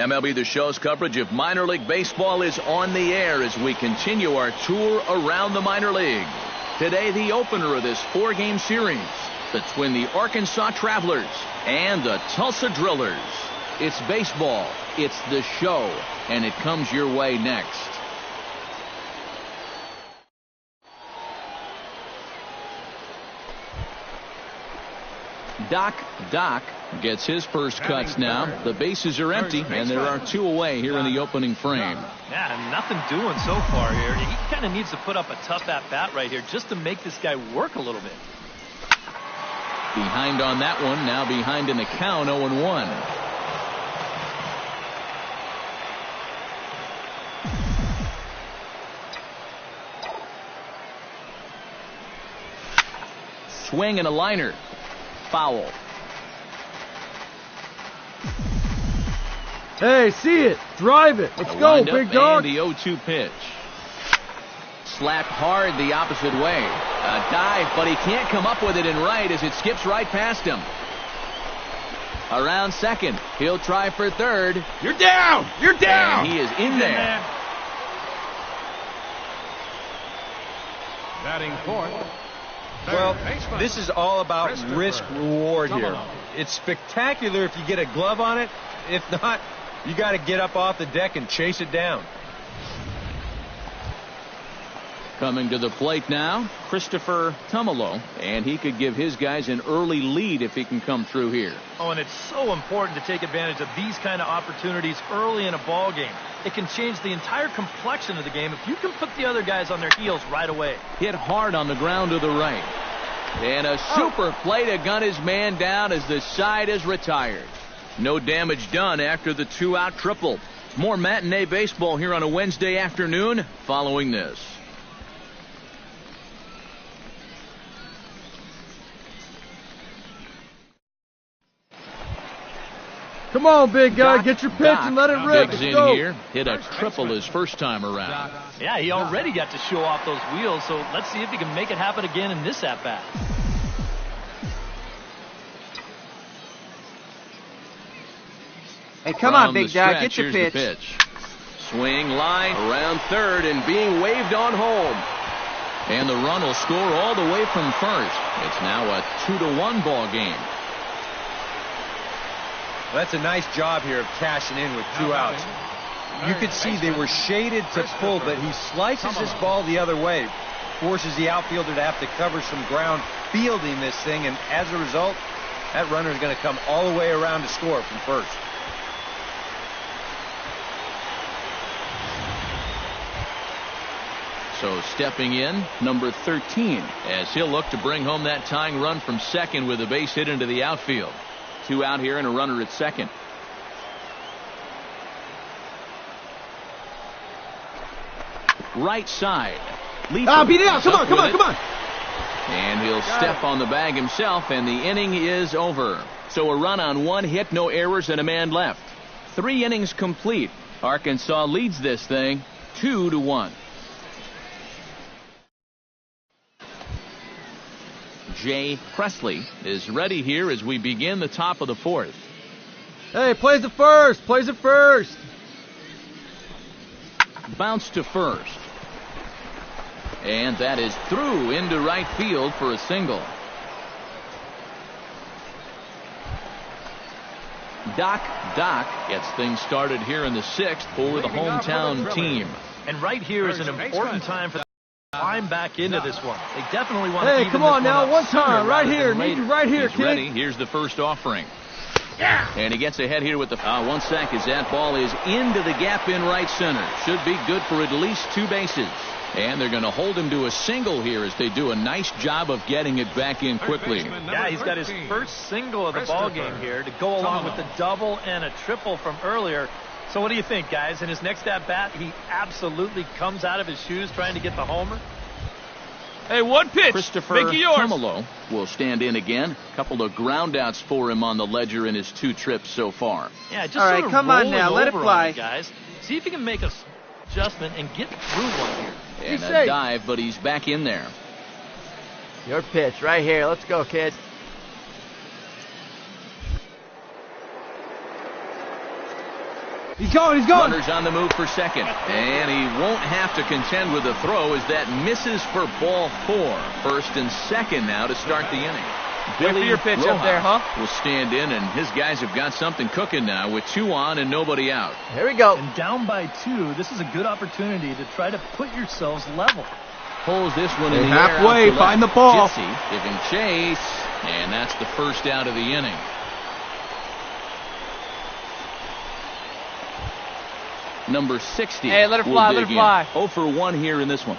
MLB The Show's coverage of minor league baseball is on the air as we continue our tour around the minor leagues. Today, the opener of this 4-game series between the Arkansas Travelers and the Tulsa Drillers. It's baseball, it's the show, and it comes your way next. Doc gets his first cuts now. The bases are empty, and there are 2 away here in the opening frame. Yeah, nothing doing so far here. He kind of needs to put up a tough at-bat right here just to make this guy work a little bit. Behind on that one, now behind in the count, 0-1. Swing and a liner. Foul. Hey, see it. Drive it. Let's go, big dog. And the 0-2 pitch. Slapped hard the opposite way. A dive, but he can't come up with it in right as it skips right past him. Around second. He'll try for third. You're down. You're down. And he is in there. Batting fourth. Well, this is all about risk-reward here. It's spectacular if you get a glove on it. If not, you got to get up off the deck and chase it down. Coming to the plate now, Christopher Tumalo, and he could give his guys an early lead if he can come through here. Oh, and it's so important to take advantage of these kind of opportunities early in a ball game. It can change the entire complexion of the game if you can put the other guys on their heels right away. Hit hard on the ground to the right. And a super play to gun his man down as the side is retired. No damage done after the 2-out triple. More matinee baseball here on a Wednesday afternoon following this. Come on, big guy. Get your pitch and let it rip. Biggs in here. Hit a triple his first time around. Yeah, he already got to show off those wheels, so let's see if he can make it happen again in this at-bat. Hey, come on, big guy. Get your pitch. Swing, line, around third, and being waved on home. And the run will score all the way from first. It's now a 2-1 ball game. Well, that's a nice job here of cashing in with 2 outs. You could see they were shaded to pull, but he slices this ball the other way, forces the outfielder to have to cover some ground fielding this thing, and as a result, that runner is going to come all the way around to score from first. So stepping in, number 13, as he'll look to bring home that tying run from second with a base hit into the outfield. 2 out here and a runner at second. Right side. Beat it out. Come on. And he'll step on the bag himself, and the inning is over. So a run on 1 hit, no errors, and a man left. 3 innings complete. Arkansas leads this thing 2-1. Jay Presley is ready here as we begin the top of the 4th. Hey, plays it first. Bounce to first. And that is through into right field for a single. Doc gets things started here in the 6th for the hometown team. And right here is an important time for climb back into this one. They definitely want to. Hey, come on now, one time, right here. Need you right here, kid. He's ready. Here's the first offering. Yeah. And he gets ahead here with the one sack as that ball is into the gap in right center. Should be good for at least 2 bases. And they're going to hold him to a single here as they do a nice job of getting it back in quickly. Yeah, he's got his first single of the ball game here to go along with the double and a triple from earlier. So what do you think, guys? In his next at-bat, he absolutely comes out of his shoes trying to get the homer. Hey, one pitch. Christopher Tumalo will stand in again. A couple of groundouts for him on the ledger in his 2 trips so far. Yeah, just all right, come on now, let it fly, guys. See if he can make an adjustment and get through one here. And a dive, but he's back in there. Your pitch right here. Let's go, kid. He's going. Runners on the move for second. And he won't have to contend with the throw as that misses for ball 4. First and second now to start the inning. Wait for your pitch up there, huh? Will stand in, and his guys have got something cooking now with 2 on and nobody out. Here we go. And down by 2, this is a good opportunity to try to put yourselves level. Pulls this one in the halfway, air. find the ball. Gypsy giving chase, and that's the first out of the inning. Number 60. Hey, let her fly, let her fly. 0 for 1 here in this one.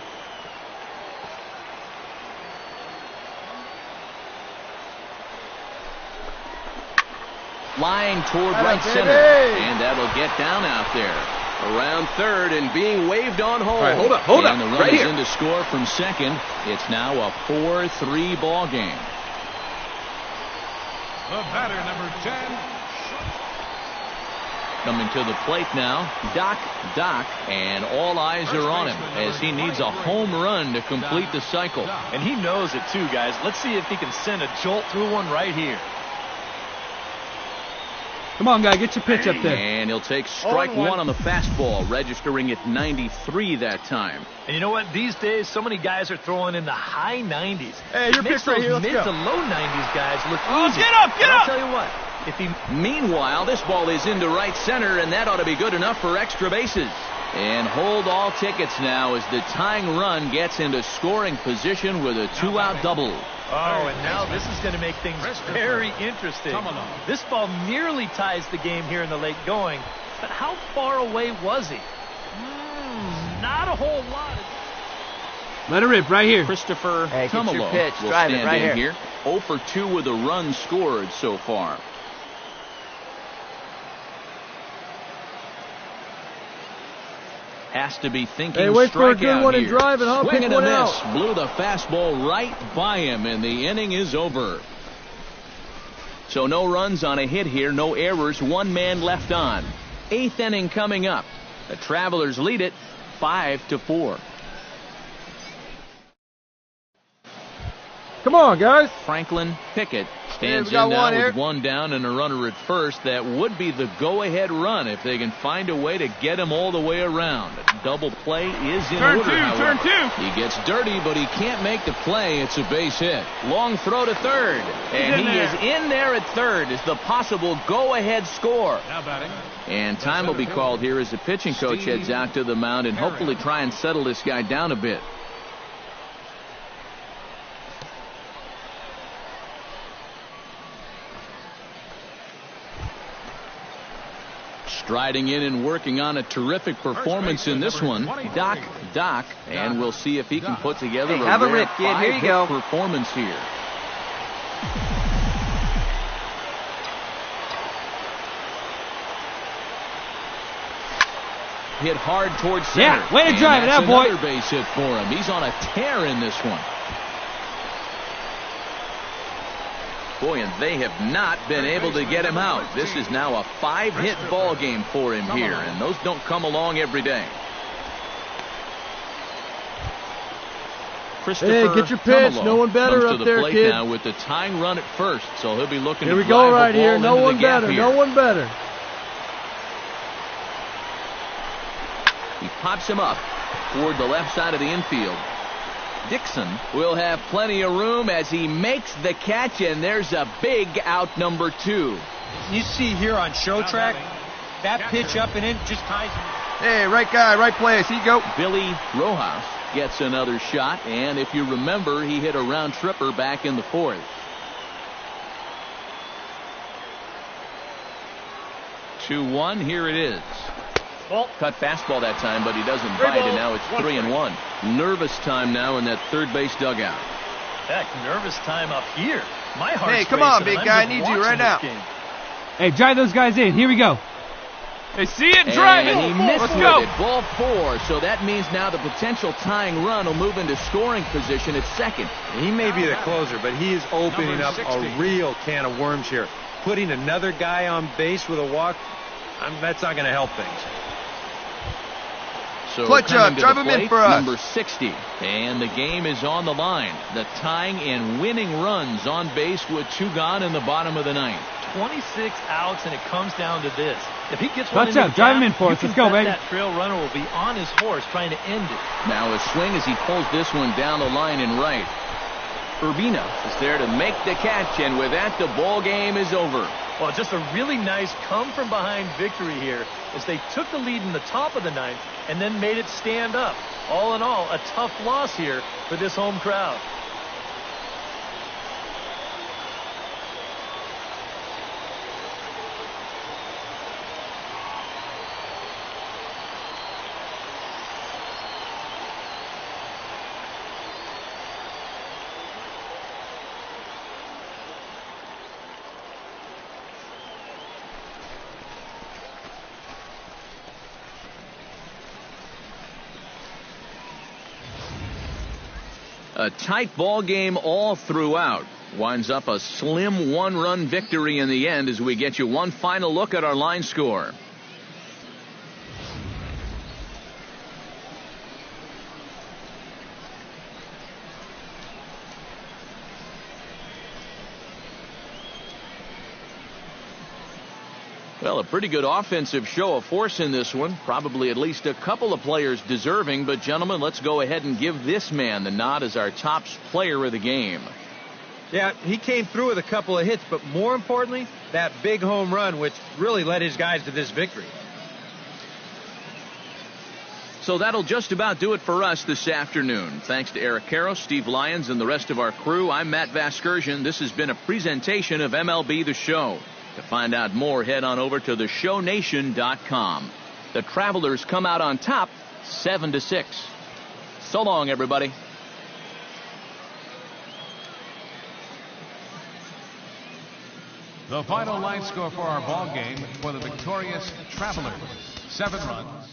Flying toward right center, and that'll get down out there. Around third and being waved on home. All right, hold up. And the run Right is here. in to score from second. It's now a 4-3 ball game. The batter, number 10. Coming to the plate now, Doc, and all eyes are on him as he needs a home run to complete the cycle. And he knows it too, guys. Let's see if he can send a jolt through one right here. Come on, guy, get your pitch up there. And he'll take strike 1 on the fastball, registering at 93 that time. And you know what? These days, so many guys are throwing in the high 90s. Hey, your pitch right here. Let's mid go. to low 90s guys look easy. Get up, But I'll tell you what. If he Meanwhile, this ball is into right center, and that ought to be good enough for extra bases. And hold all tickets now as the tying run gets into scoring position with a 2-out double. Oh, and now this is going to make things very interesting. This ball nearly ties the game here in the late going, but how far away was he? Not a whole lot. Let her rip right here. Christopher Hey, get your Tumalo pitch. will Drive it stand right in here. 0 for 2 with a run scored so far. Has to be thinking Hey, wait for a good strikeout one and here. drive it, huh? Swing Pick and a one miss. out. Blew the fastball right by him, and the inning is over. So no runs on a hit here, no errors, 1 man left on. 8th inning coming up. The Travelers lead it 5-4. Come on, guys. Franklin Pickett stands we got in now one here. with 1 down and a runner at first. That would be the go-ahead run if they can find a way to get him all the way around. A double play is in order, however. Turn 2. He gets dirty, but he can't make the play. It's a base hit. Long throw to third. And he is in there at third as the possible go-ahead score. Now batting. And time will be called here as the pitching coach heads out to the mound and hopefully try and settle this guy down a bit. Striding in and working on a terrific performance in this one, Doc, and we'll see if he can put together Hey, have a rare rip, kid. Here you 5-hit go. performance here. Hit hard towards center. Yeah, way to And drive it that's out, boy. another base hit for him. He's on a tear in this one. Boy, and they have not been able to get him out. This is now a 5-hit ball game for him here, and those don't come along every day. Hey, get your pitch. Tumalo No one better comes up to the there, plate kid. now with the tying run at first, so he'll be looking Here to we go drive right the ball here. No into one the gap better. here. No one better. He pops him up toward the left side of the infield. Dixon will have plenty of room as he makes the catch, and there's a big out number 2. You see here on show track, that pitch up and in just ties him. Hey, right guy, right place. Here you go. Billy Rojas gets another shot, and if you remember, he hit a round tripper back in the 4th. Two-one, here it is. Cut fastball that time, but he doesn't bite, and now it's 3-1. Nervous time now in that third base dugout. Heck, nervous time up here. My heart's Hey, come on, racing, big and guy. I'm I just need you watching right this now. game. Hey, drive those guys in. Here we go. Hey, see it, And he missed Let's with go. it. Ball 4, so that means now the potential tying run will move into scoring position at second. He may be the closer, but he is opening Number up 60. a real can of worms here. Putting another guy on base with a walk, that's not going to help things. So Fletcher, drive him in for us. Number 60. And the game is on the line. The tying and winning runs on base with 2 gone in the bottom of the 9th. 26 outs, and it comes down to this. If he gets one Touchdown, drive him in for us. Let's go, baby. That trail runner will be on his horse trying to end it. Now a swing as he pulls this one down the line in right. Urbina is there to make the catch, and with that, the ball game is over. Well, just a really nice come-from-behind victory here as they took the lead in the top of the 9th and then made it stand up. All in all, a tough loss here for this home crowd. A tight ball game all throughout. Winds up a slim 1-run victory in the end as we get you one final look at our line score. Well, a pretty good offensive show of force in this one. Probably at least a couple of players deserving. But, gentlemen, let's go ahead and give this man the nod as our top player of the game. Yeah, he came through with a couple of hits, but more importantly, that big home run, which really led his guys to this victory. So that'll just about do it for us this afternoon. Thanks to Eric Karros, Steve Lyons, and the rest of our crew. I'm Matt Vasgersian. This has been a presentation of MLB The Show. To find out more, head on over to theshownation.com. The Travelers come out on top 7-6. So long, everybody. The final line score for our ball game for the victorious Travelers. 7 runs.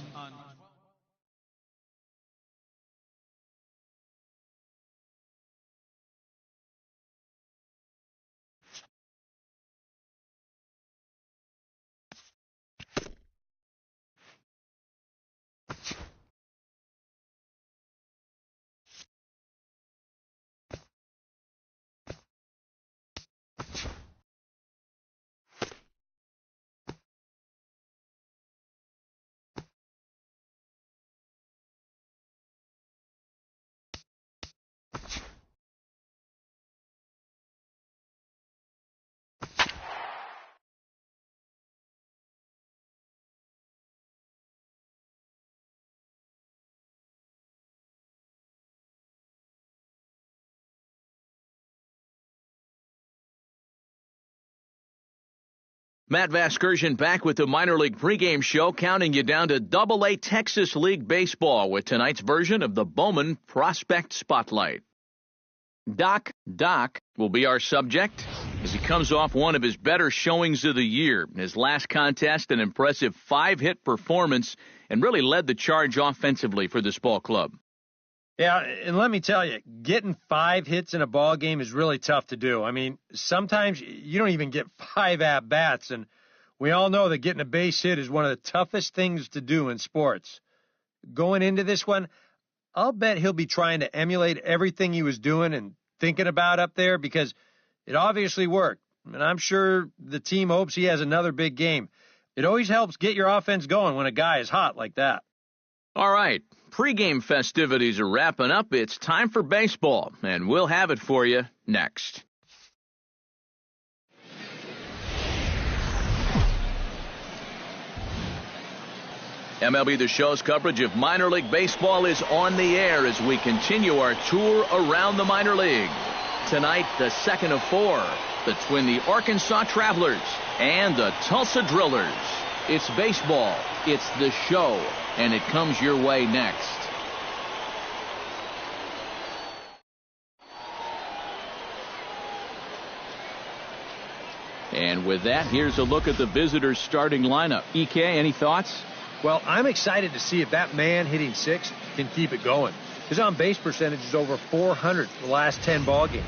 Matt Vasgersian back with the minor league pregame show, counting you down to Double-A Texas League Baseball with tonight's version of the Bowman Prospect Spotlight. Doc will be our subject as he comes off one of his better showings of the year. His last contest, an impressive 5-hit performance, and really led the charge offensively for this ball club. Yeah, and let me tell you, getting 5 hits in a ball game is really tough to do. I mean, sometimes you don't even get 5 at-bats, and we all know that getting a base hit is one of the toughest things to do in sports. Going into this one, I'll bet he'll be trying to emulate everything he was doing and thinking about up there because it obviously worked. And I'm sure the team hopes he has another big game. It always helps get your offense going when a guy is hot like that. All right, pregame festivities are wrapping up. It's time for baseball, and we'll have it for you next. MLB The Show's coverage of minor league baseball is on the air as we continue our tour around the minor league. Tonight, the second of 4 between the Arkansas Travelers and the Tulsa Drillers. It's baseball, it's the show, and it comes your way next. And with that, here's a look at the visitors' starting lineup. EK, any thoughts? Well, I'm excited to see if that man hitting 6 can keep it going. His on-base percentage is over 400 for the last 10 ball games.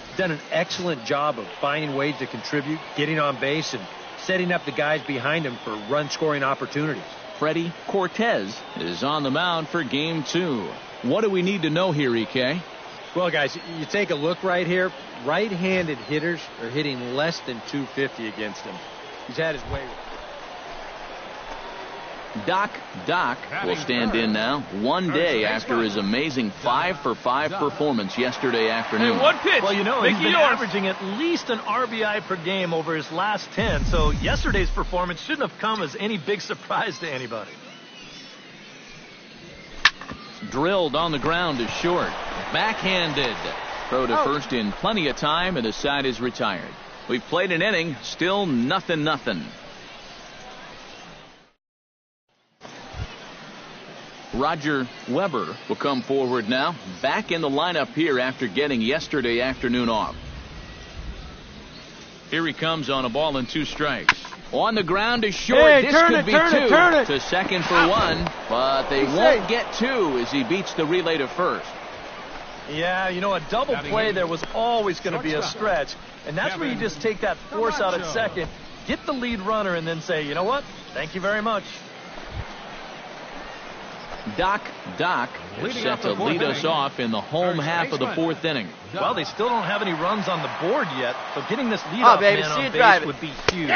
He's done an excellent job of finding ways to contribute, getting on base, and setting up the guys behind him for run-scoring opportunities. Freddie Cortez is on the mound for game 2. What do we need to know here, EK? Well, guys, you take a look right here. Right-handed hitters are hitting less than 250 against him. He's had his way. Doc will stand in now 1 day after his amazing 5-for-5 performance yesterday afternoon. Hey, one pitch. Well, you know, he's been averaging at least an RBI per game over his last 10, so yesterday's performance shouldn't have come as any big surprise to anybody. Drilled on the ground to short. Backhanded. Throw to first in plenty of time, and the side is retired. We've played an inning, still 0-0. Roger Weber will come forward now, back in the lineup here after getting yesterday afternoon off. Here he comes on a ball and 2 strikes. On the ground to short. Hey, this turn could it, be turn 2 it, turn it. to second for 1, but they won't get 2 as he beats the relay to first. Yeah, you know, a double play there was always going to be a stretch, and that's where you just take that force out at second, get the lead runner, and then say, you know what, thank you very much. Doc is set to lead us off in the home half of the 4th inning. Well, they still don't have any runs on the board yet, so getting this leadoff man on base would be huge.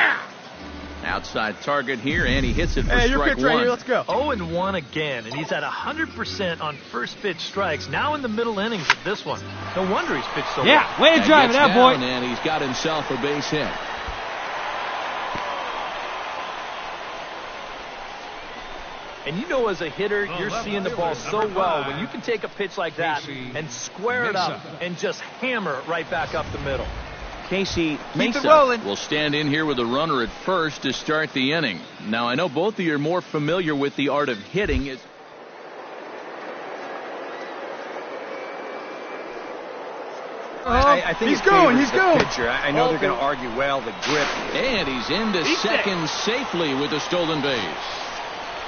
Outside target here, and he hits it for hey, your strike pitch 1. right here. Let's go. 0-1 again, and he's at 100% on first pitch strikes. Now in the middle innings of this one. No wonder he's pitched so well. Yeah, way to drive it out, boy. And he's got himself a base hit. And you know, as a hitter, you're seeing the ball so well when you can take a pitch like that and square it up and just hammer it right back up the middle. Casey Mesa will stand in here with a runner at first to start the inning. Now, I know both of you are more familiar with the art of hitting. I think he's going. Pitcher. I know they're going to argue, well, the grip. And he's into second safely with a stolen base.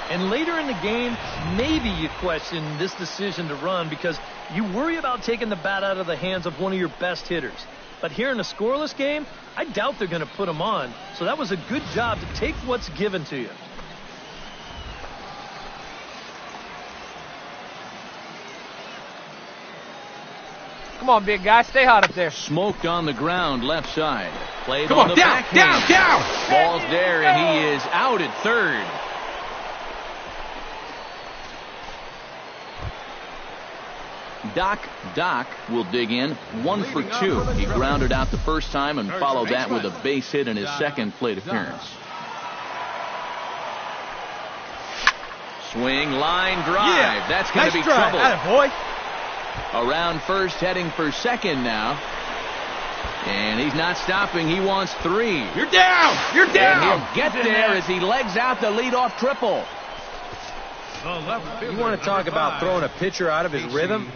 And later in the game, maybe you question this decision to run because you worry about taking the bat out of the hands of one of your best hitters. But here in a scoreless game, I doubt they're going to put him on. So that was a good job to take what's given to you. Come on, big guy. Stay hot up there. Smoked on the ground left side. Played Come on the down, backhand. down. Ball's there, and he is out at third. Doc will dig in 1 for 2. He grounded out the first time and followed that with a base hit in his second plate appearance. Swing, line drive. Yeah. That's going to be drive. trouble. Attaboy. Around first, heading for second now. And he's not stopping. He wants 3. You're down. You're down. And he'll get there as he legs out the leadoff triple. You want to talk about throwing a pitcher out of his rhythm?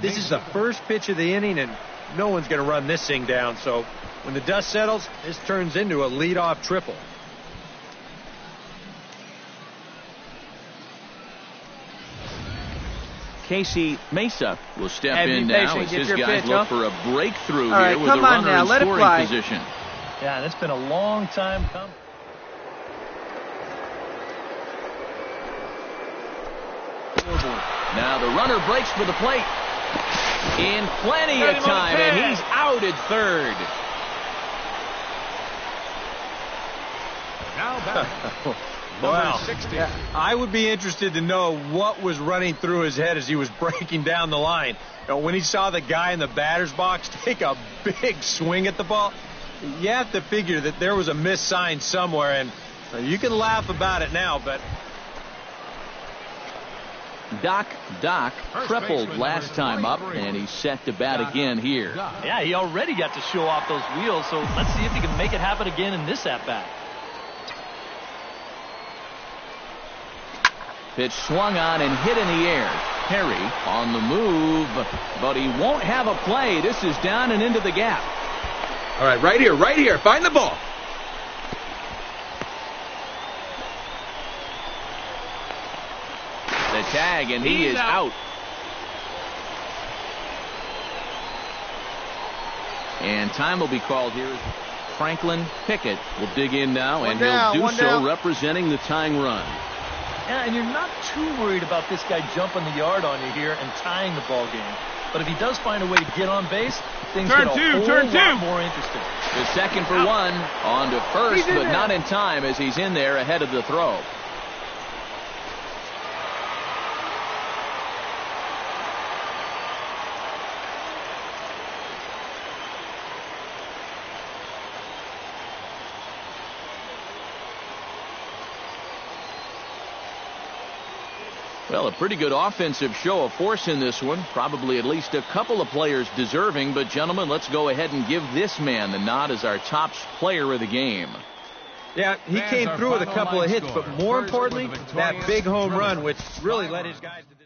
This is the first pitch of the inning, and no one's going to run this thing down. So when the dust settles, this turns into a leadoff triple. Casey Mesa will step in now as his guys look for a breakthrough All right, here with a runner in scoring position. Yeah, and it's been a long time coming. Now the runner breaks for the plate in plenty of time, and he's out at third. Wow. I would be interested to know what was running through his head as he was breaking down the line. When he saw the guy in the batter's box take a big swing at the ball, you have to figure that there was a missed sign somewhere, and you can laugh about it now, but... Doc tripled last time up, and he's set to bat again here. Yeah, he already got to show off those wheels, so let's see if he can make it happen again in this at-bat. Pitch swung on and hit in the air. Perry on the move, but he won't have a play. This is down and into the gap. All right, right here. Find the ball. The tag, and he is out. And time will be called here. Franklin Pickett will dig in now, and he'll do so representing the tying run. Yeah, and you're not too worried about this guy jumping the yard on you here and tying the ball game. But if he does find a way to get on base, things get a whole lot more interesting. The second for one, on to first, but not in time as he's in there ahead of the throw. Well, a pretty good offensive show of force in this one. Probably at least a couple of players deserving. But, gentlemen, let's go ahead and give this man the nod as our top player of the game. Yeah, he came through with a couple of hits, but more importantly, that big home run, which really led his guys to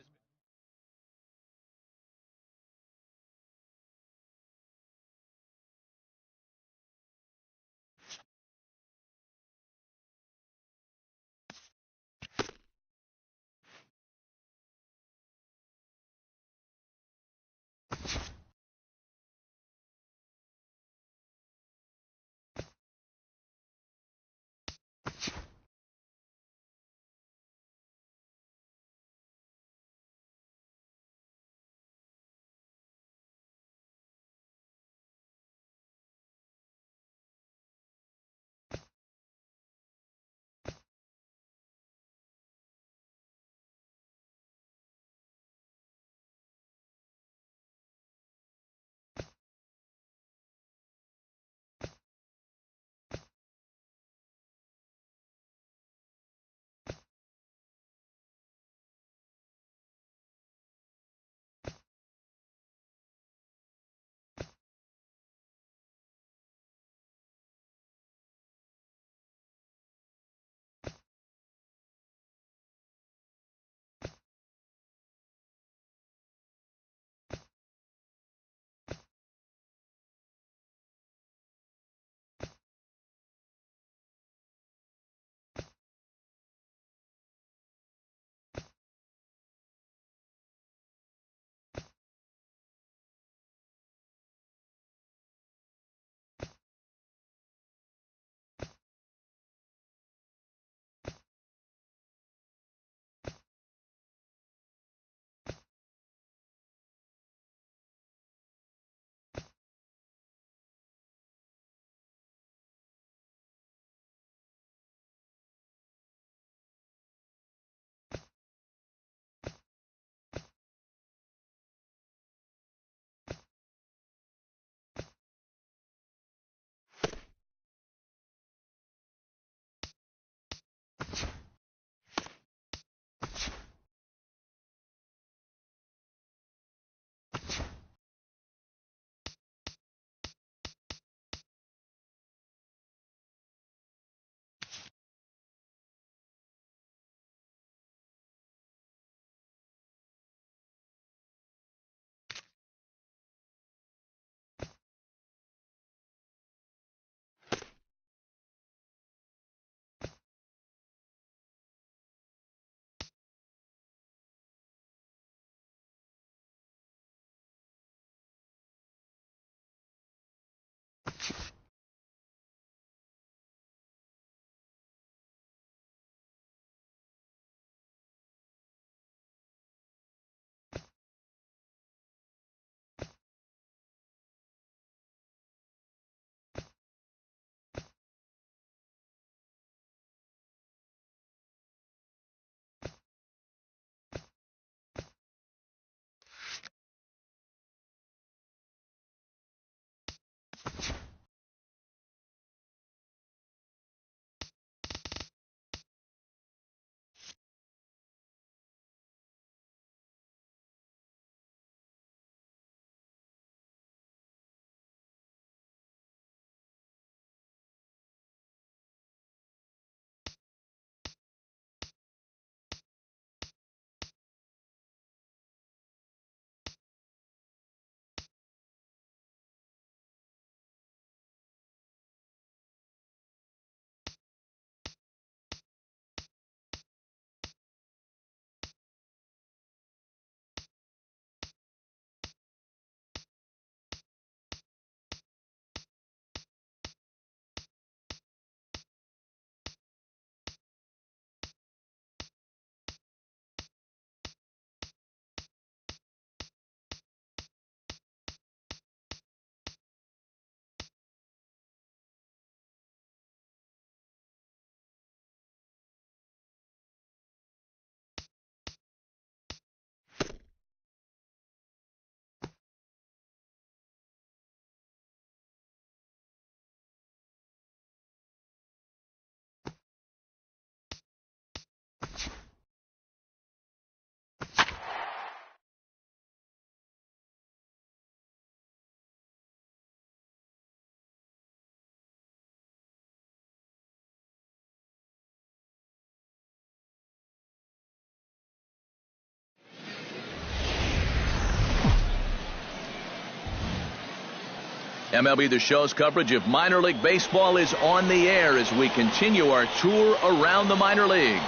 MLB The Show's coverage of minor league baseball is on the air as we continue our tour around the minor league.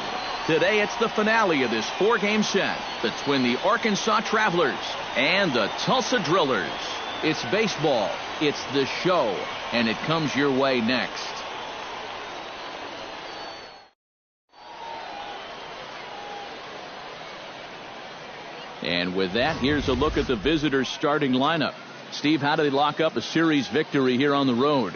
Today it's the finale of this 4-game set between the Arkansas Travelers and the Tulsa Drillers. It's baseball, it's the show, and it comes your way next. And with that, here's a look at the visitors' starting lineup. Steve, how do they lock up a series victory here on the road?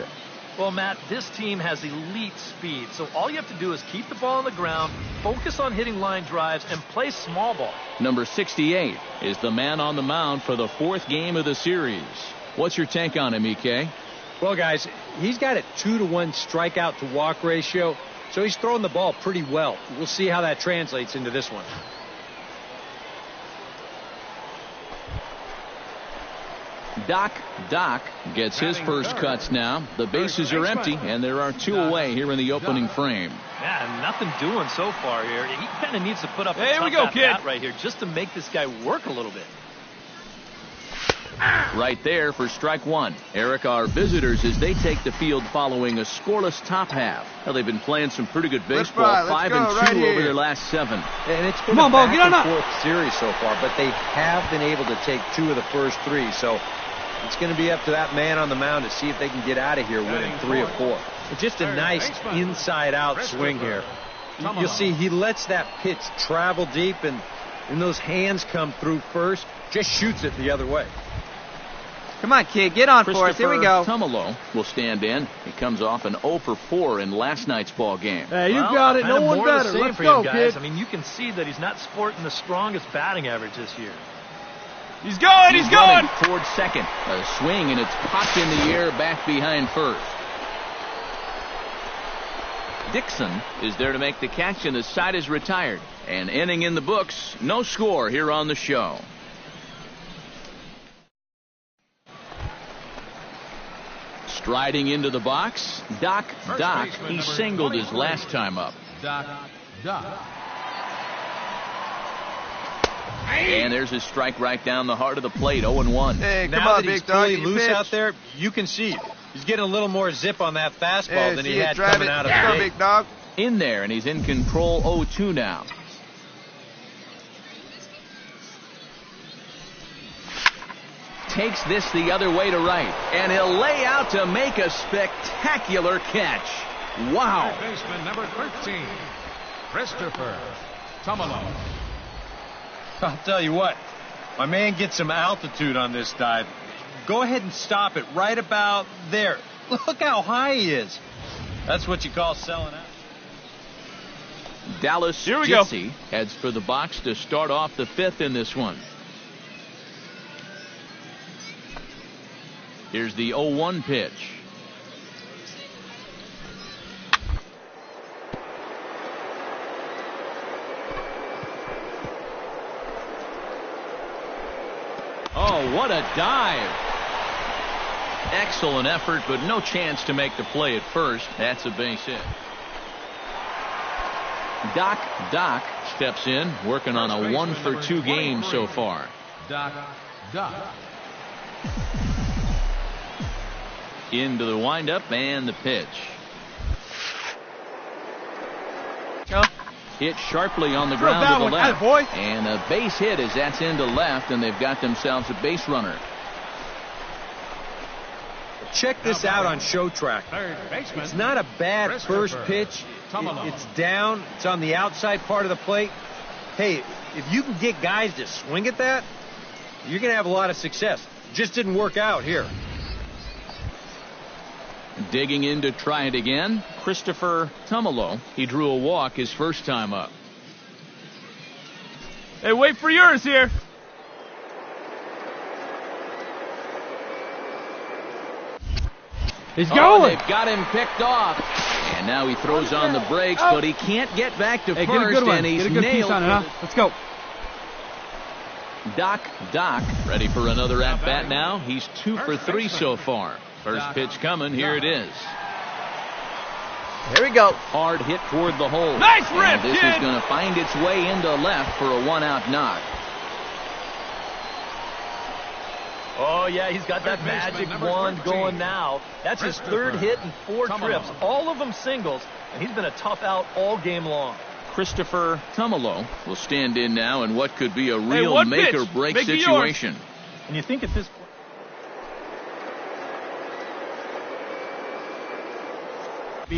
Well, Matt, this team has elite speed, so all you have to do is keep the ball on the ground, focus on hitting line drives, and play small ball. Number 68 is the man on the mound for the 4th game of the series. What's your take on him, EK? Well, guys, he's got a 2-to-1 strikeout to walk ratio, so he's throwing the ball pretty well. We'll see how that translates into this one. Doc gets his first cuts now. The bases are empty, and there are 2 away here in the opening frame. Yeah, nothing doing so far here. He kind of needs to put up a here we go, kid. right here just to make this guy work a little bit. Right there for strike 1. Eric, our visitors, as they take the field following a scoreless top half. Well, they've been playing some pretty good baseball, 5-2 over their last 7. And it's been a back and forth series so far, but they have been able to take 2 of the first 3, so it's going to be up to that man on the mound to see if they can get out of here winning 3 or 4. It's just a nice inside-out swing here. You'll see he lets that pitch travel deep, and those hands come through first, just shoots it the other way. Come on, kid, get on for us. Here we go. Tumalo will stand in. He comes off an 0 for 4 in last night's ball game. Hey, you got it. No one better. Let's go, kid. I mean, you can see that he's not sporting the strongest batting average this year. He's going. He's going. Towards second. A swing, and it's popped in the air back behind first. Dixon is there to make the catch, and the side is retired. An inning in the books. No score here on the show. Striding into the box, Doc. He singled his last time up. Doc. And there's his strike right down the heart of the plate, 0-1. Hey, come on, big dog. He's loose out there. You can see he's getting a little more zip on that fastball than he had coming out of the gate. Big dog. In there, and he's in control, 0-2 now. Takes this the other way to right, and he'll lay out to make a spectacular catch. Wow. Baseman number 13, Christopher Tumalo. I'll tell you what, my man gets some altitude on this dive. Go ahead and stop it right about there. Look how high he is. That's what you call selling out. Dallas Gypsy heads for the box to start off the 5th in this one. Here's the 0-1 pitch. Oh, what a dive. Excellent effort, but no chance to make the play at first. That's a base hit. Doc steps in, working on a 1 for 2 game so far. Doc. Into the windup and the pitch. Hit sharply on the ground to the left. And a base hit as that's into left, and they've got themselves a base runner. Check this out on Show Track. It's not a bad first pitch. It's down. It's on the outside part of the plate. Hey, if you can get guys to swing at that, you're going to have a lot of success. Just didn't work out here. Digging in to try it again, Christopher Tumalo. He drew a walk his first time up. Hey, wait for yours here. He's going. They've got him picked off. And now he throws on the brakes, but he can't get back to first, get a good one. And he's Get a good nailed. piece on it, huh? Let's go. Doc, ready for another at-bat now. He's 2 for 3 so far. First pitch coming. Here it is. Here we go. Hard hit toward the hole. Nice rip, and this is going to find its way into left for a 1-out knock. Oh, yeah, he's got that magic wand going now. That's his third hit and 4 trips, all of them singles, and he's been a tough out all game long. Christopher Tumalo will stand in now in what could be a real make-or-break situation. And you think at this point...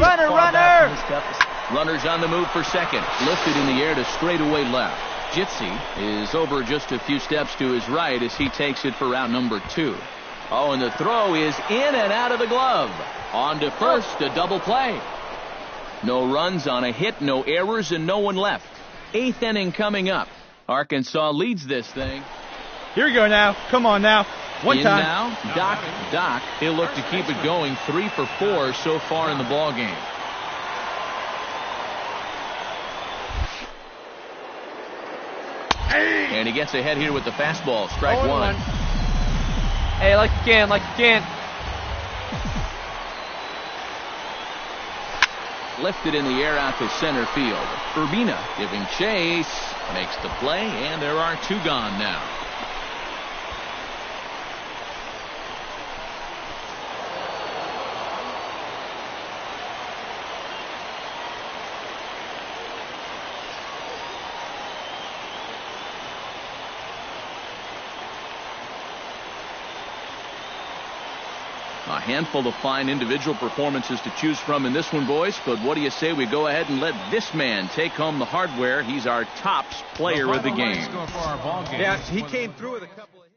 Runner! Runners on the move for second. Lifted in the air to straightaway left. Jitsi is over just a few steps to his right as he takes it for route number 2. Oh, and the throw is in and out of the glove. On to first, a double play. No runs on a hit, no errors, and no one left. 8th inning coming up. Arkansas leads this thing. Here we go now. Come on now. One in time. Now, Doc. He'll look to keep it going. 3 for 4 so far in the ball game. And he gets ahead here with the fastball. Strike 1. Hey, like you can. Lifted in the air out to center field. Urbina giving chase. Makes the play, and there are 2 gone now. A handful of fine individual performances to choose from in this one, boys. But what do you say we go ahead and let this man take home the hardware? He's our tops player of the game. Yeah, he came through with a couple of hits.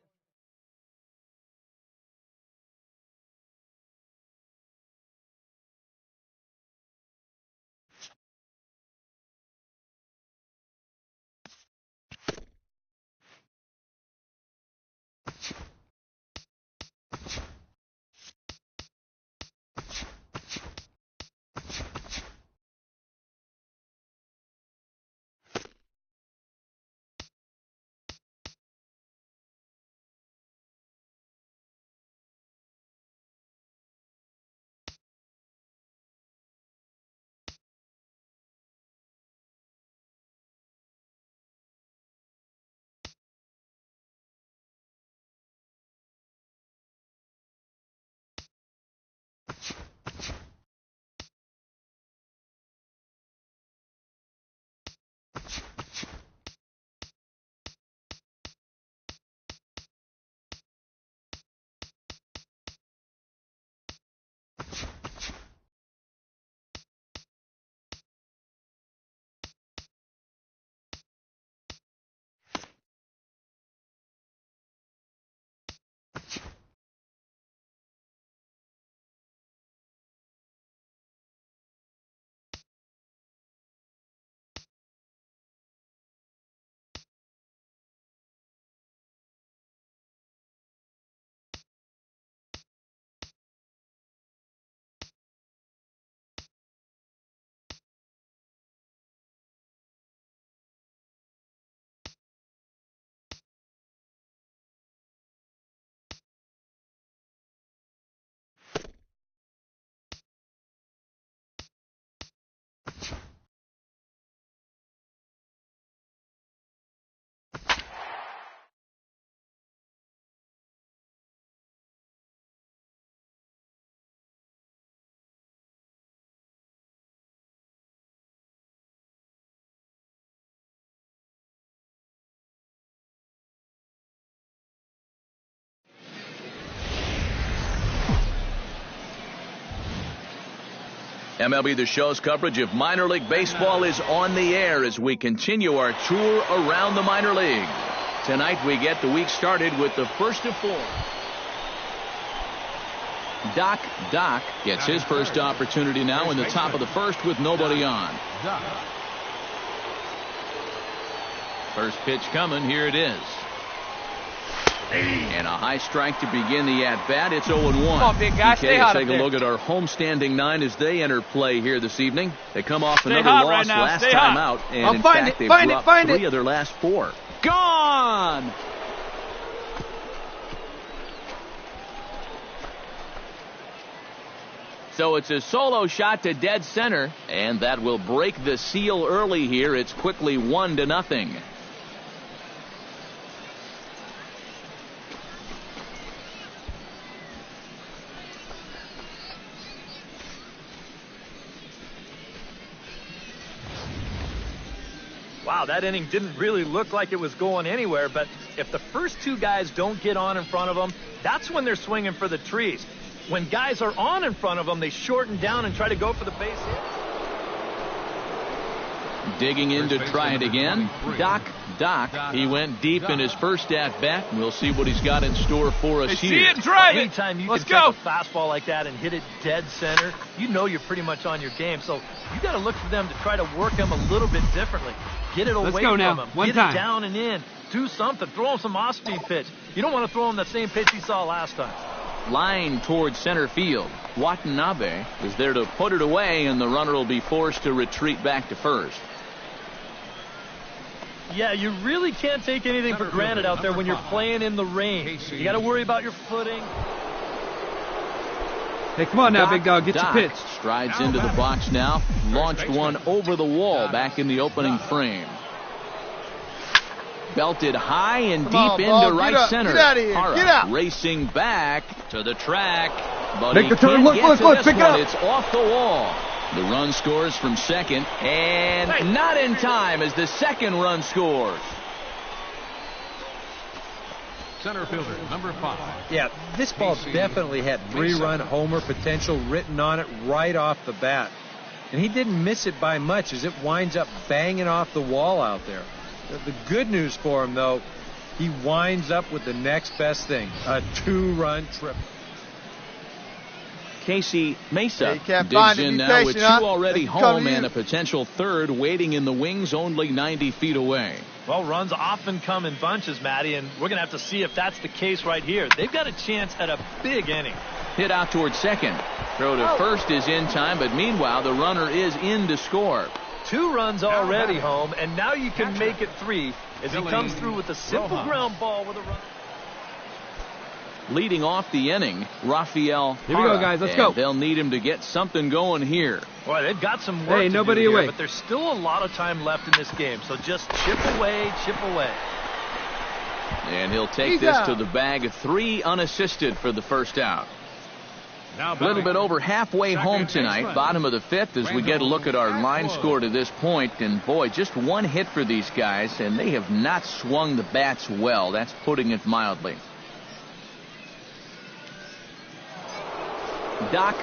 MLB The Show's coverage of minor league baseball is on the air as we continue our tour around the minor leagues. Tonight we get the week started with the first of 4. Doc gets his first opportunity now in the top of the first with nobody on. First pitch coming. Here it is. And a high strike to begin the at-bat. It's 0-1. Come on, big guy. Stay hot. Take a look at our homestanding 9 as they enter play here this evening. They come off another loss last time out. And in fact, they've dropped 3 of their last 4. Gone! So it's a solo shot to dead center, and that will break the seal early here. It's quickly 1-0. Wow, that inning didn't really look like it was going anywhere, but if the first two guys don't get on in front of them, that's when they're swinging for the trees. When guys are on in front of them, they shorten down and try to go for the base hit. Digging in to try it again. Doc. He went deep in his first at-bat, and we'll see what he's got in store for us here. See it, drive it. Anytime you Let's can go. take a fastball like that and hit it dead center, you know you're pretty much on your game. So you got to look for them to try to work him a little bit differently. Get it away from him. Get it down and in. Do something. Throw him some off-speed pitch. You don't want to throw him that same pitch he saw last time. Line towards center field. Watanabe is there to put it away, and the runner will be forced to retreat back to first. Yeah, you really can't take anything for granted out there when you're playing in the rain. You got to worry about your footing. Hey, come on now, big dog. Get your pitch. Strides into the box now. Launched one over the wall back in the opening frame. Belted high and deep into right center. Get out of here. Get out. Racing back to the track. But Make he the turn. can't Look, get look, to look. this Pick it one. up. It's off the wall. The run scores from second, and not in time as the second run scores. Center fielder, number 5. Yeah, this ball definitely had 3-run homer potential written on it right off the bat. And he didn't miss it by much as it winds up banging off the wall out there. The good news for him, though, he winds up with the next best thing, a 2-run triple. Casey Mesa Yeah, digs in now with 2 already home and you. a potential third waiting in the wings only 90 feet away. Well, runs often come in bunches, Matty, and we're going to have to see if that's the case right here. They've got a chance at a big inning. Hit out towards second. Throw to first is in time, but meanwhile the runner is in to score. 2 runs already home, and now you can make it 3 as he comes through with a simple ground ball with a run. Leading off the inning, Rafael. Here we go, guys. Let's go. They'll need him to get something going here. Boy, they've got some work to nobody do here, away. but there's still a lot of time left in this game, so just chip away, chip away. And he'll take this to the bag. 3 unassisted for the first out. Now A little bit over halfway home tonight, bottom of the 5th, as we get a look at our line score to this point. And boy, just 1 hit for these guys, and they have not swung the bats well. That's putting it mildly. Doc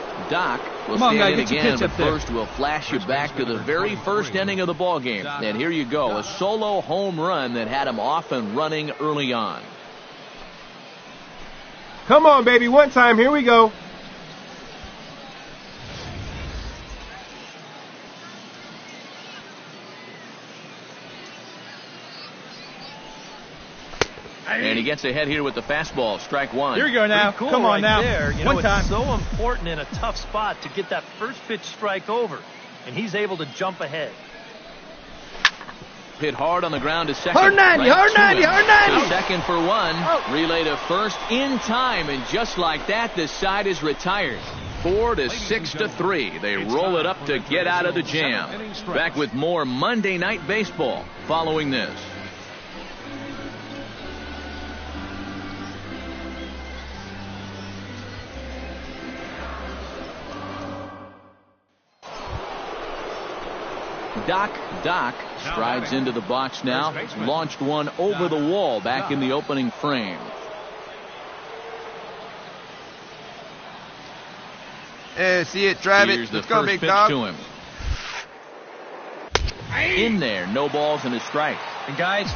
will Come on, stand guy, in get your again, pitch but up there. first we'll flash you back to the very first inning of the ball game. And here you go, a solo home run that had him off and running early on. Come on, baby. One time. Here we go. And he gets ahead here with the fastball, strike 1. Here we go now. Pretty cool Come on right now. there. You One know, time. it's so important in a tough spot to get that first pitch strike over, and he's able to jump ahead. Hit hard on the ground to second. Hard 90, Right hard to 90, him. hard 90. To second for 1. Relay to first in time, and just like that, the side is retired. 4 to 6 to 3. They roll it up to get out of the jam. Back with more Monday Night Baseball following this. Doc strides into the box now. Launched one over the wall back in the opening frame. Hey, see it, drive Here's it. the Let's go, first big pitch dog. to him. In there, no balls and a strike. And guys,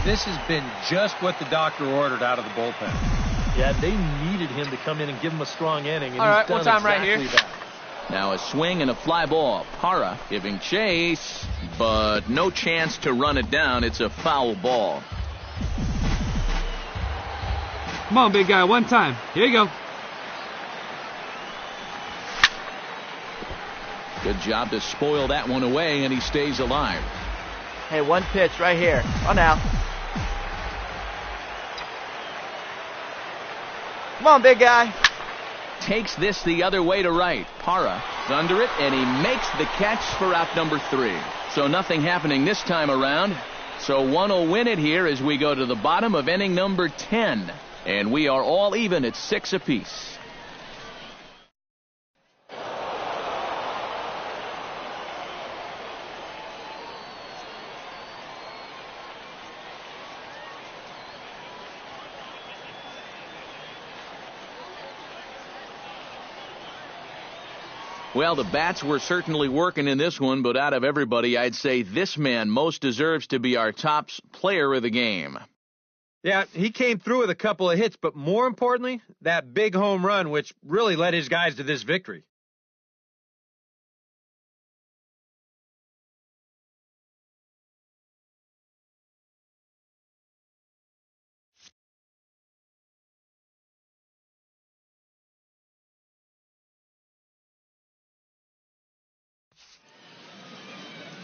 this has been just what the doctor ordered out of the bullpen. Yeah, they needed him to come in and give him a strong inning, and All right, he's done one time right exactly here. that. Now a swing and a fly ball. Parra giving chase, but no chance to run it down. It's a foul ball. Come on, big guy. One time. Here you go. Good job to spoil that one away, and he stays alive. Hey, 1 pitch right here. Oh, now. Come on, big guy. Takes this the other way to right. Parra is under it, and he makes the catch for out number 3. So nothing happening this time around. So one will win it here as we go to the bottom of inning number 10. And we are all even at 6 apiece. Well, the bats were certainly working in this one, but out of everybody, I'd say this man most deserves to be our top player of the game. Yeah, he came through with a couple of hits, but more importantly, that big home run, which really led his guys to this victory.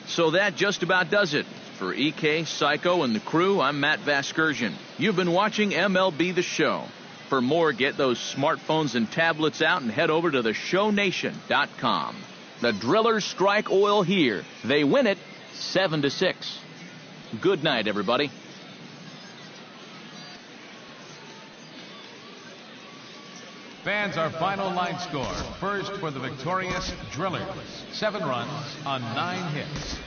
So that just about does it. For EK, Psycho, and the crew, I'm Matt Vasgersian. You've been watching MLB The Show. For more, get those smartphones and tablets out and head over to theshownation.com. The Drillers strike oil here. They win it 7-6. Good night, everybody. Fans, our final line score. First for the victorious Drillers. 7 runs on 9 hits.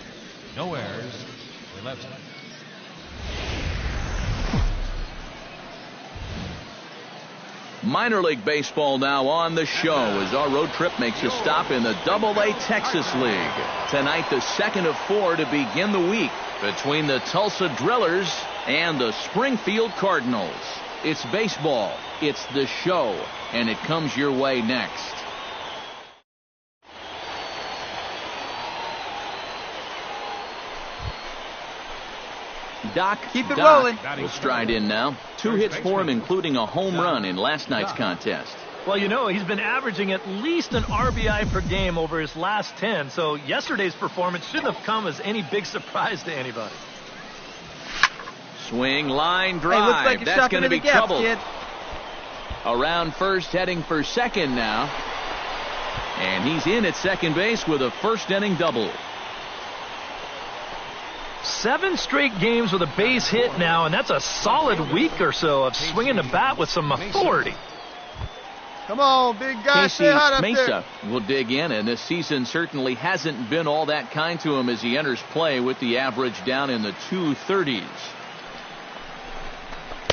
No errors. 11. Minor League Baseball now on the show as our road trip makes a stop in the Double-A Texas League. Tonight, the second of 4 to begin the week between the Tulsa Drillers and the Springfield Cardinals. It's baseball, it's the show, and it comes your way next. Doc rolling. will stride in now. 2 hits for him, including a home run in last night's contest. Well, you know, he's been averaging at least an RBI per game over his last 10, so yesterday's performance shouldn't have come as any big surprise to anybody. Swing, line, drive. Hey, looks like that's going to be trouble. Kid. Around first, heading for second now. And he's in at second base with a first-inning double. 7 straight games with a base hit now, and that's a solid week or so of swinging the bat with some authority. Come on, big guy, Casey stay hot up Mesa there. will dig in, and this season certainly hasn't been all that kind to him as he enters play with the average down in the 230s.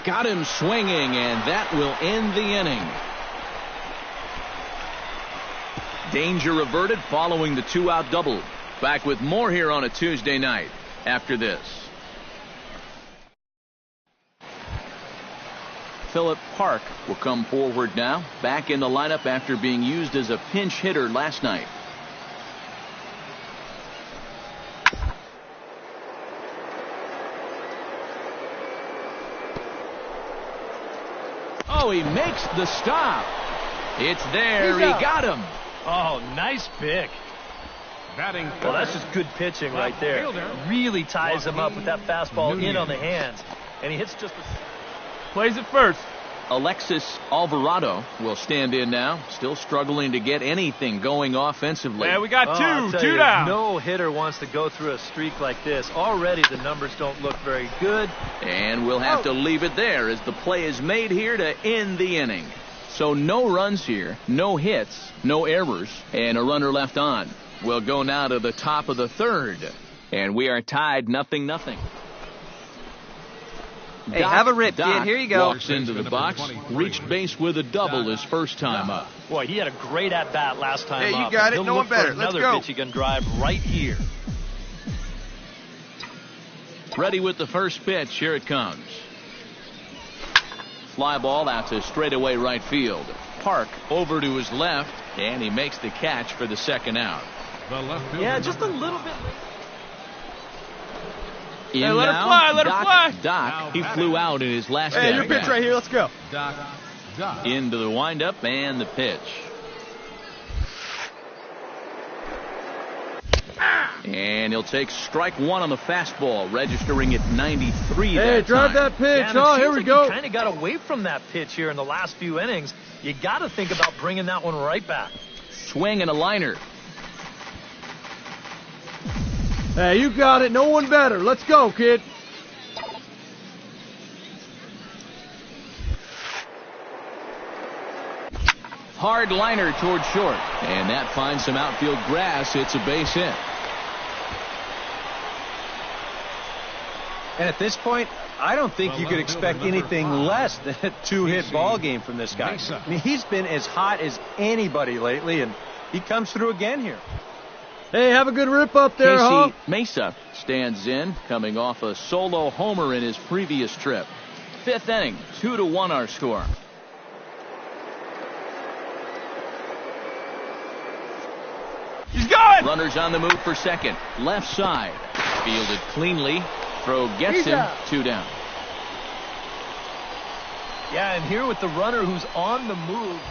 Got him swinging, and that will end the inning. Danger averted following the 2-out double. Back with more here on a Tuesday night after this. Philip Park will come forward now, back in the lineup after being used as a pinch hitter last night. Oh, he makes the stop. It's there. He got him. Oh, nice pick. Batting. Well, that's just good pitching right there. Really ties him up with that fastball in on the hands. And he hits just a... Plays it first. Alexis Alvarado will stand in now, still struggling to get anything going offensively. Yeah, we got two down. No hitter wants to go through a streak like this. Already the numbers don't look very good. And we'll have to leave it there as the play is made here to end the inning. So no runs here, no hits, no errors, and a runner left on. We'll go now to the top of the third, and we are tied 0-0. Hey, have a rip, kid. Here you go. Walks into the box, reached base with a double his first time up. Boy, he had a great at-bat last time up. Hey, you got it. He'll No look one better. for Let's another go. pitch he can drive right here. Ready with the first pitch. Here it comes. Fly ball out to straightaway right field. Park over to his left, and he makes the catch for the second out. Yeah, just a little bit. Hey, let her fly, let her fly. Doc, he flew out in his last Hey, your at-bat. pitch right here. Let's go. Doc. Into the windup and the pitch. And he'll take strike one on the fastball, registering at 93. Hey, drive time. that pitch. Yeah, and it Oh, seems here we like go. He kind of got away from that pitch here in the last few innings. You got to think about bringing that one right back. Swing and a liner. Hey, you got it. No one better. Let's go, kid. Hard liner toward short. And that finds some outfield grass. It's a base hit. And at this point, I don't think you could expect anything less than a 2-hit ball game from this guy. I mean, he's been as hot as anybody lately, and He comes through again here. Hey, have a good rip up there, huh? Casey Mesa stands in, coming off a solo homer in his previous trip. Fifth inning, 2-1 our score. He's going! Runners on the move for second. Left side. Fielded cleanly. Throw gets him. 2 down. Yeah, and here with the runner who's on the move.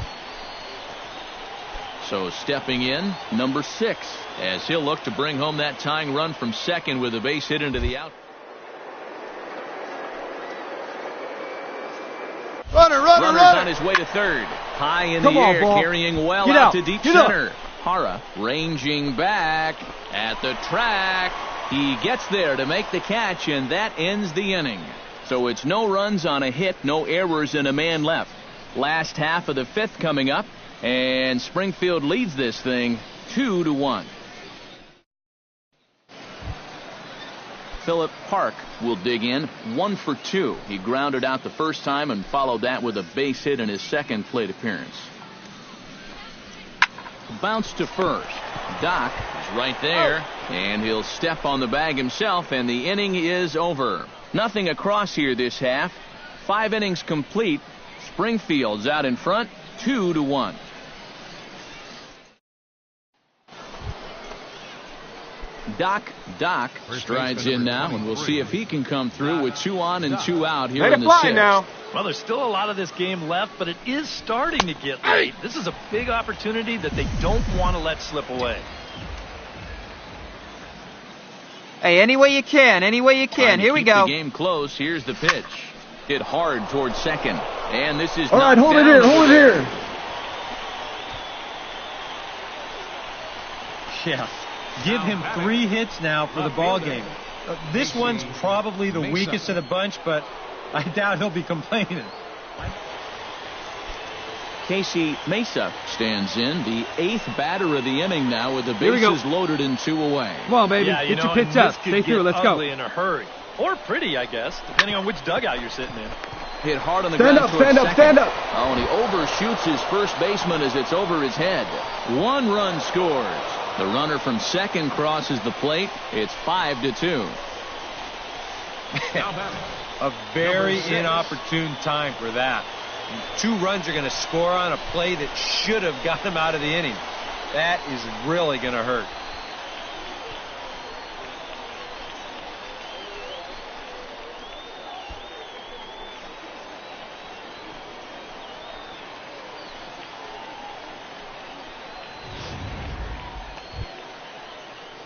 So stepping in, number 6, as he'll look to bring home that tying run from second with a base hit into the out. Runner's on his way to third. High in the air, carrying well out to deep center. Hara ranging back at the track. He gets there to make the catch, and that ends the inning. So it's no runs on a hit, no errors, and a man left. Last half of the fifth coming up, and Springfield leads this thing 2-1. Philip Park will dig in, 1 for 2. He grounded out the first time and followed that with a base hit in his second plate appearance. Bounce to first. Doc is right there, and he'll step on the bag himself, and the inning is over. Nothing across here this half. 5 innings complete. Springfield's out in front, 2-1. Doc strides in now, and we'll see if he can come through with 2 on and 2 out here in the 6th. Now. Well, there's still a lot of this game left, but it is starting to get late. This is a big opportunity that they don't want to let slip away. Hey, any way you can, any way you can. Here we go. The game close. Here's the pitch. Hit hard towards second, and this is all right. Hold it here. Hold it here. Yeah. Give him 3 hits now for the ball game. This one's probably the weakest of the bunch, but I doubt he'll be complaining. Casey Mesa stands in, the 8th batter of the inning now with the bases loaded and 2 away. Come on, baby. Get your pitch up. Stay through. Let's go. In a hurry. Or pretty, I guess, depending on which dugout you're sitting in. Hit hard on the ground. Stand up. Oh, and he overshoots his first baseman as it's over his head. 1 run scores. The runner from second crosses the plate. It's 5-2. A very inopportune time for that. 2 runs are going to score on a play that should have got him out of the inning. That is really going to hurt.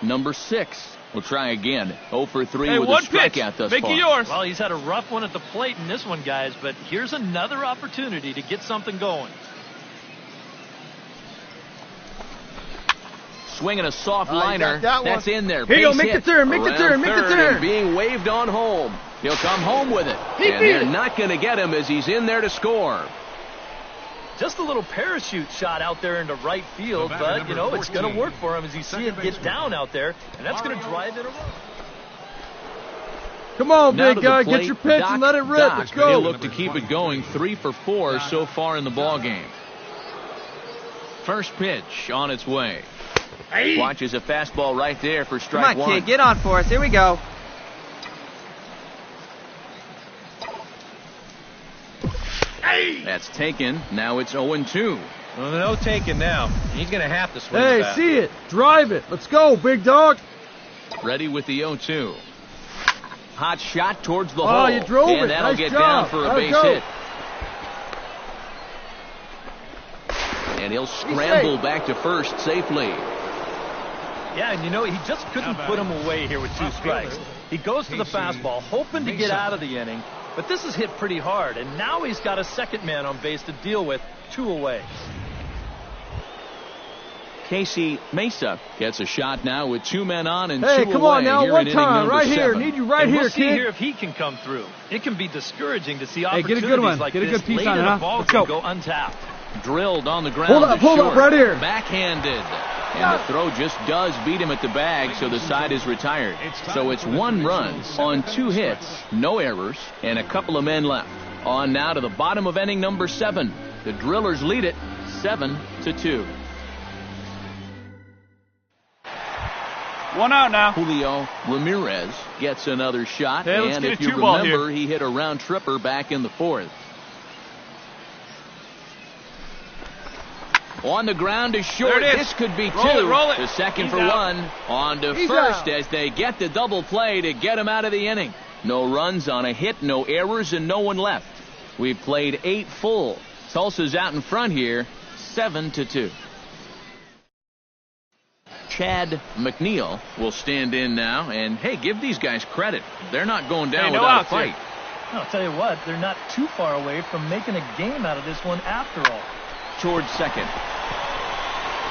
Number 6 will try again. 0 for 3 with a strikeout thus far. Yours. Well, he's had a rough one at the plate in this one, guys, but here's another opportunity to get something going. Swinging a soft liner. That's in there. Here you go. Make the turn. Make the turn. Being waved on home. He'll come home with it. And they're not going to get him as he's in there to score. Just a little parachute shot out there into right field, but, you know, it's going to work for him as you see it get down out there, and that's going to drive it around. Come on, big guy. Get your pitch and let it rip. Let's go. He'll look to keep it going. 3 for 4 so far in the ball game. First pitch on its way. Watches a fastball right there for strike 1. Come on, kid. Get on for us. Here we go. That's taken. Now it's 0-2. Well, no taking now. He's going to have to swing Hey, back. see it. Drive it. Let's go, big dog. Ready with the 0-2. Hot shot towards the hole. Oh, you drove it. And that'll nice get job. down for a base hit. And he'll scramble back to first safely. Yeah, and you know, he just couldn't put him away here with 2 strikes. He goes to the fastball, hoping to get out of the inning, but this is hit pretty hard, and now he's got a second man on base to deal with, 2 away. Casey Mesa gets a shot now with 2 men on and 2 Hey, away. come on now, here one in time, inning right number here. 7. Need you right and here, we'll see kid. here if he can come through. It can be discouraging to see Hey, opportunities get a good one. like Get a this good piece late on it, in a huh? ball Let's game go. go untapped. Drilled on the ground. Hold up, right here. Backhanded. And the throw just does beat him at the bag, so the side is retired. So it's 1 run on 2 hits, no errors, and a couple of men left. On now to the bottom of inning number 7. The Drillers lead it 7-2. One out now. Julio Ramirez gets another shot. Hey, let's and get if a you two-ball remember, here. he hit a round tripper back in the 4th. On the ground is short. There it is. This could be Roll two. it, roll it. The second He's for out. one. On to He's first out. as they get the double play to get him out of the inning. No runs on a hit, no errors, and no one left. We've played 8 full. Tulsa's out in front here, 7-2. Chad McNeil will stand in now, and hey, give these guys credit. They're not going down no without a outs here. fight. I'll tell you what, they're not too far away from making a game out of this one after all. Towards second.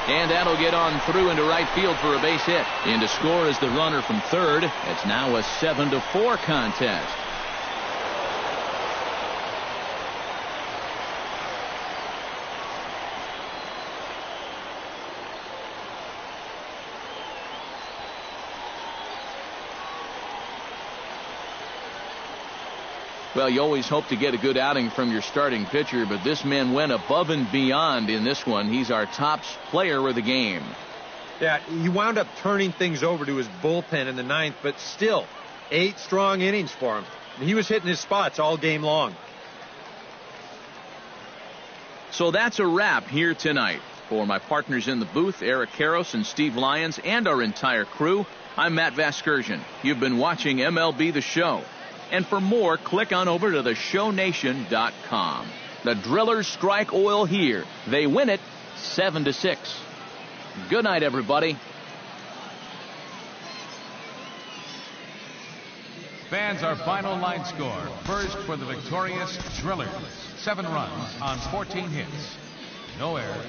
And that'll get on through into right field for a base hit. In to score is the runner from third. It's now a 7-4 contest. Well, you always hope to get a good outing from your starting pitcher, but this man went above and beyond in this one. He's our top player of the game. Yeah, he wound up turning things over to his bullpen in the 9th, but still, 8 strong innings for him. He was hitting his spots all game long. So that's a wrap here tonight. For my partners in the booth, Eric Karros and Steve Lyons, and our entire crew, I'm Matt Vasgersian. You've been watching MLB The Show. And for more, click on over to theshownation.com. The Drillers strike oil here. They win it 7-6. Good night, everybody. Fans, our final line score. First for the victorious Drillers. 7 runs on 14 hits. No errors.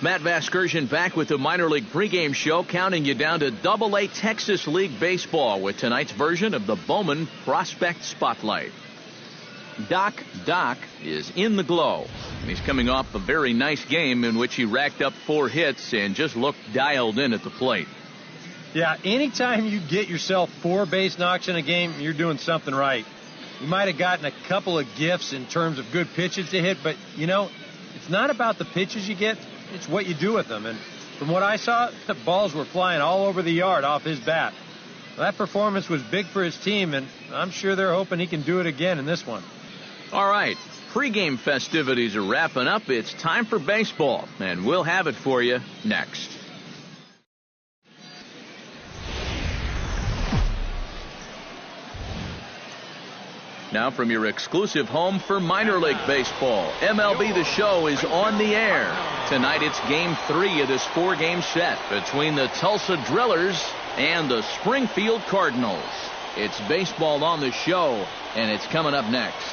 Matt Vasgersian back with the minor league pregame show, counting you down to Double-A Texas League Baseball with tonight's version of the Bowman Prospect Spotlight. Doc is in the glow, and he's coming off a very nice game in which he racked up 4 hits and just looked dialed in at the plate. Yeah, anytime you get yourself 4 base knocks in a game, you're doing something right. You might have gotten a couple of gifts in terms of good pitches to hit, but, you know, it's not about the pitches you get. It's what you do with them. And from what I saw, the balls were flying all over the yard off his bat. That performance was big for his team, and I'm sure they're hoping he can do it again in this one. All right, pregame festivities are wrapping up. It's time for baseball, and we'll have it for you next. Now from your exclusive home for minor league baseball, MLB The Show is on the air. Tonight it's Game 3 of this 4-game set between the Tulsa Drillers and the Springfield Cardinals. It's baseball on the show, and it's coming up next.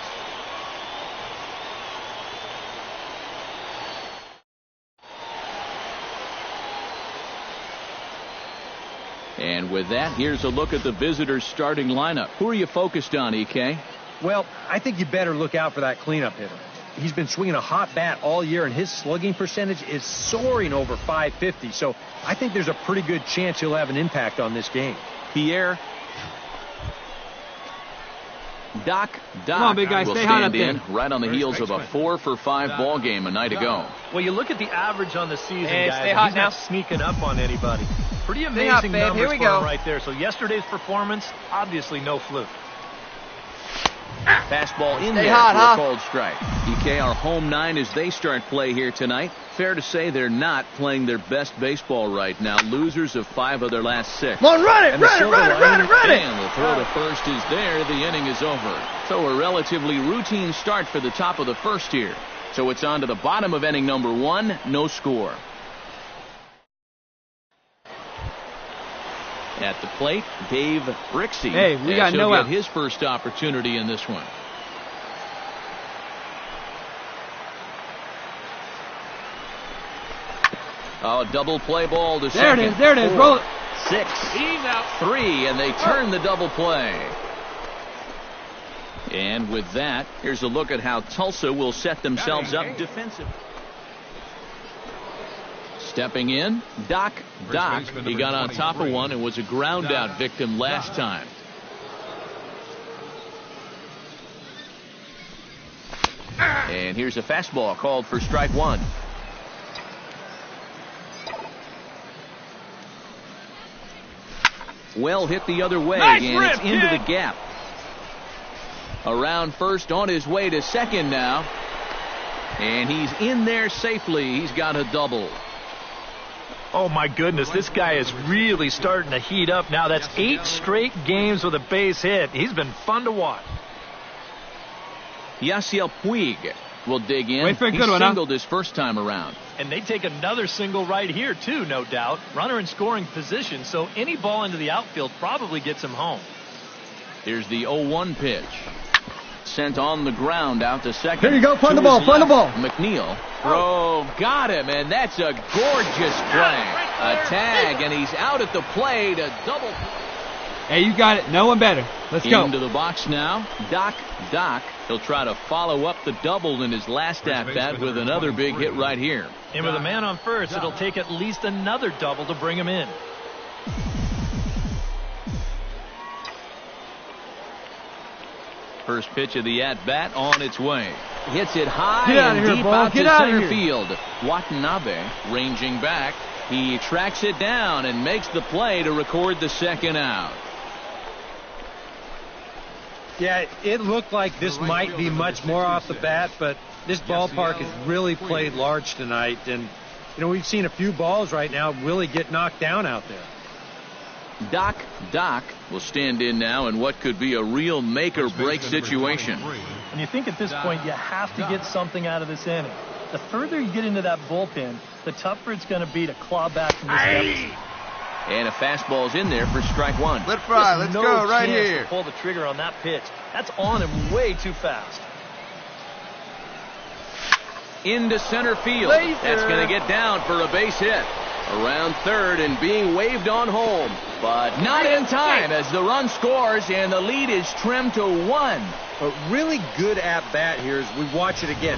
And with that, here's a look at the visitors' starting lineup. Who are you focused on, EK? Well, I think you better look out for that cleanup hitter. He's been swinging a hot bat all year, and his slugging percentage is soaring over .550. So I think there's a pretty good chance he'll have an impact on this game. Pierre Doc Come on, big guy, will stay hot stand up there. in right on the heels of a 4-for-5 ball game a night ago. Well, you look at the average on the season, Hey, guys. stay and hot he's now. not sneaking up on anybody. Pretty Stay hot, amazing babe. numbers Here we for go. him right there. So yesterday's performance, obviously no fluke. Fastball in Stay there hot, for huh? a called strike. EK, our home 9 as they start play here tonight. Fair to say they're not playing their best baseball right now. Losers of 5 of their last 6. Come on, run it, And the run it, silver run it, run lining, it, run it. And the throw to first is there. The inning is over. So a relatively routine start for the top of the first here. So it's on to the bottom of inning number 1. No score. At the plate, Dave Rixey. Hey, we got as he'll no get out. his first opportunity in this one. Oh, double play ball to There it second. is, there it is, 4, roll it. 6, He's out. 3, and they turn the double play. And with that, here's a look at how Tulsa will set themselves up defensively. Stepping in, Doc. He got on top of one and was a ground out victim last time. And here's a fastball called for strike 1. Well hit the other way, Nice and rip, it's into kid. the gap. Around first, on his way to second now. And he's in there safely. He's got a double. Oh, my goodness, this guy is really starting to heat up now. That's 8 straight games with a base hit. He's been fun to watch. Yasiel Puig will dig in. Wait for a He good one, singled his first time around. And they take another single right here, too, no doubt. Runner in scoring position, so any ball into the outfield probably gets him home. Here's the 0-1 pitch. Sent on the ground out to second. Here you go, find To the ball, his find the left, ball. McNeil. Throw, got him, and that's a gorgeous play. A tag, and he's out at the plate. A double. Hey, you got it. No one better. Let's go. Into the box now. Doc. He'll try to follow up the double in his last at-bat with another big hit right here. And with a man on first, it'll take at least another double to bring him in. First pitch of the at-bat on its way. Hits it high Get out and of here, deep ball. out Get to out of center here. field. Watanabe ranging back. He tracks it down and makes the play to record the second out. Yeah, it looked like this might be much more off the bat, but this ballpark has really played large tonight. And, you know, we've seen a few balls right now really get knocked down out there. Doc will stand in now in what could be a real make-or-break situation. And you think at this point you have to get something out of this inning. The further you get into that bullpen, the tougher it's going to be to claw back from this deficit. And a fastball's in there for strike one. Let it fly. Let's No go right chance here. to pull the trigger on that pitch. That's on him way too fast. Into center field. Laser. That's going to get down for a base hit. Around third and being waved on home. But not in time as the run scores and the lead is trimmed to 1. A really good at-bat here as we watch it again.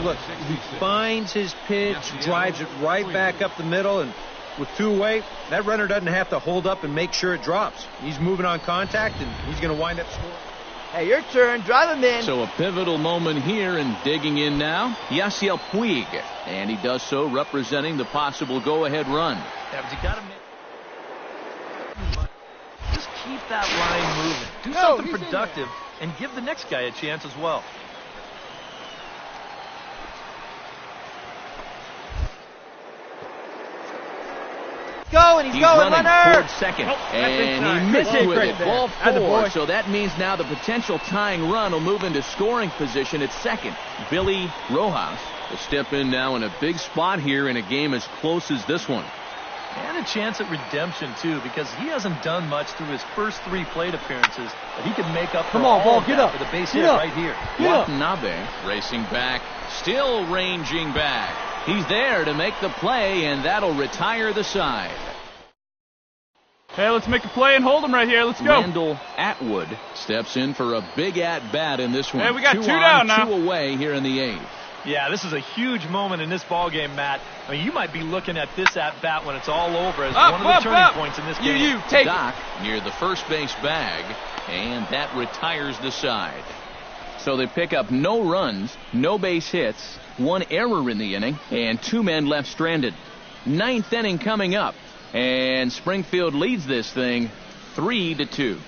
Look, he finds his pitch, drives it right back up the middle, and with 2 away, that runner doesn't have to hold up and make sure it drops. He's moving on contact, and he's going to wind up scoring. Hey, your turn. Drive him in. So a pivotal moment here, and digging in now, Yasiel Puig. And he does so representing the possible go-ahead run. Yeah, but you got to just keep that line moving. Do something productive and give the next guy a chance as well. Going. He's He's going, running runner. towards second, and he missed with it. Ball 4, so that means now the potential tying run will move into scoring position at second. Billy Rojas will step in now in a big spot here in a game as close as this one. And a chance at redemption, too, because he hasn't done much through his first 3 plate appearances, but he can make up for Come on, all ball, of get that up. with a base Get hit up. right here. Watanabe racing back, still ranging back. He's there to make the play, and that'll retire the side. Hey, let's make a play and hold him right here. Let's go. Randall Atwood steps in for a big at-bat in this one. Hey, we got 2 on, down now. 2 away here in the 8th. Yeah, this is a huge moment in this ball game, Matt. I mean, you might be looking at this at-bat when it's all over as one of the turning points in this game. You take Doc near the first base bag, and that retires the side. So they pick up no runs, no base hits, 1 error in the inning, and 2 men left stranded. 9th inning coming up, and Springfield leads this thing 3-2.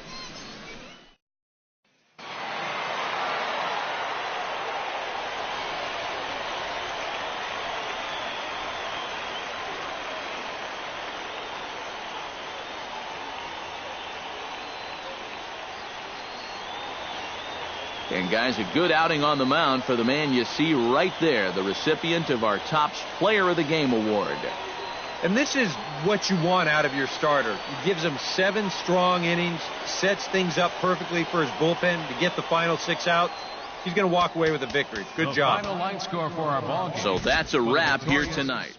And guys, a good outing on the mound for the man you see right there, the recipient of our top Player of the Game award. And this is what you want out of your starter. He gives him 7 strong innings, sets things up perfectly for his bullpen to get the final 6 out. He's going to walk away with a victory. Good job. Final line score for our ball game. So that's a wrap here tonight.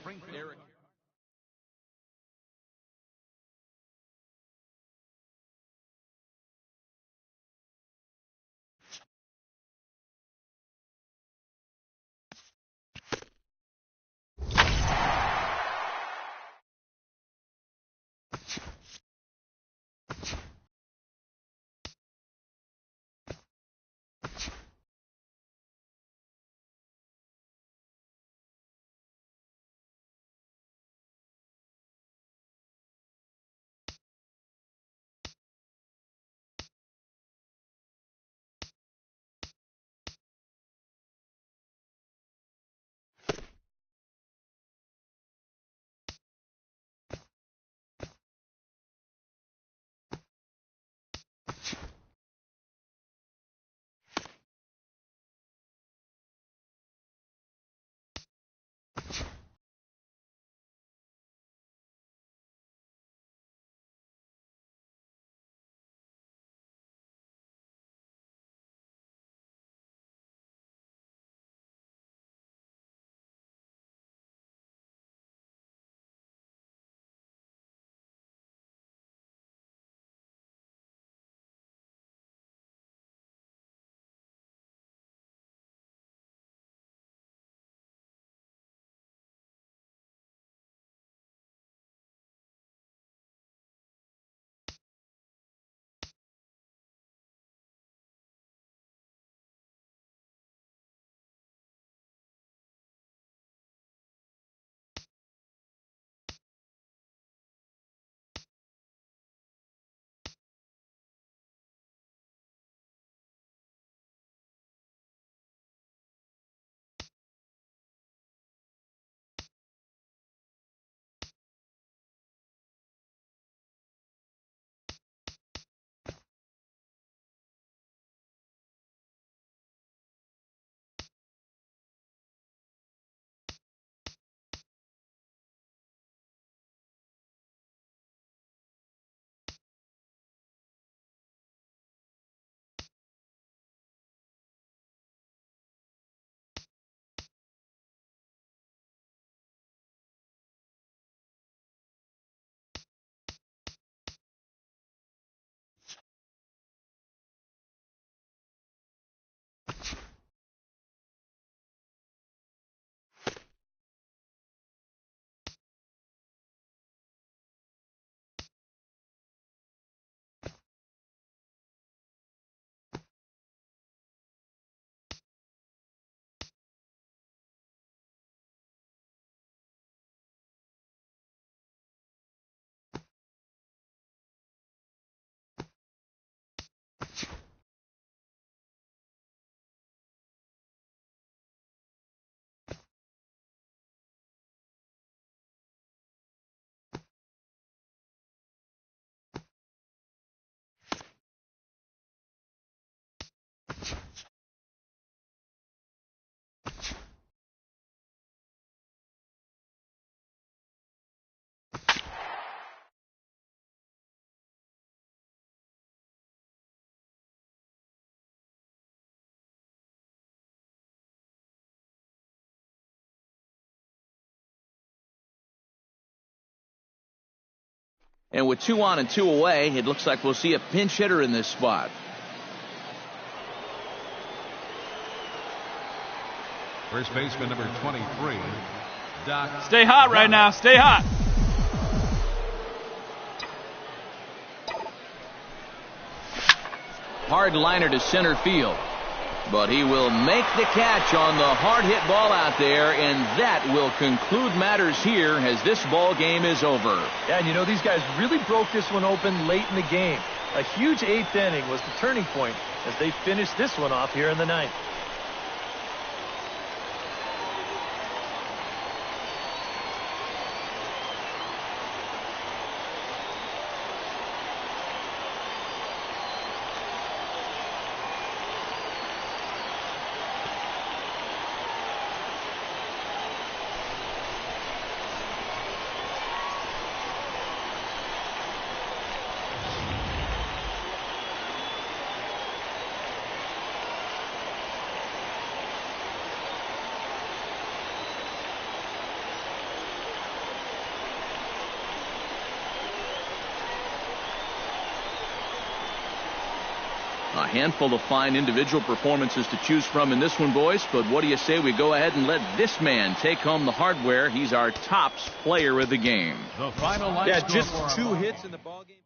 And with 2 on and 2 away, it looks like we'll see a pinch hitter in this spot. First baseman number 23, Doc. Stay hot right now. Stay hot. Hard liner to center field. But he will make the catch on the hard hit ball out there, and that will conclude matters here as this ball game is over. Yeah, and you know, these guys really broke this one open late in the game. A huge 8th inning was the turning point as they finished this one off here in the 9th. A handful of fine individual performances to choose from in this one, boys. But what do you say we go ahead and let this man take home the hardware? He's our tops player of the game. The final line Yeah, score just for our 2 ball hits game. in the ball game.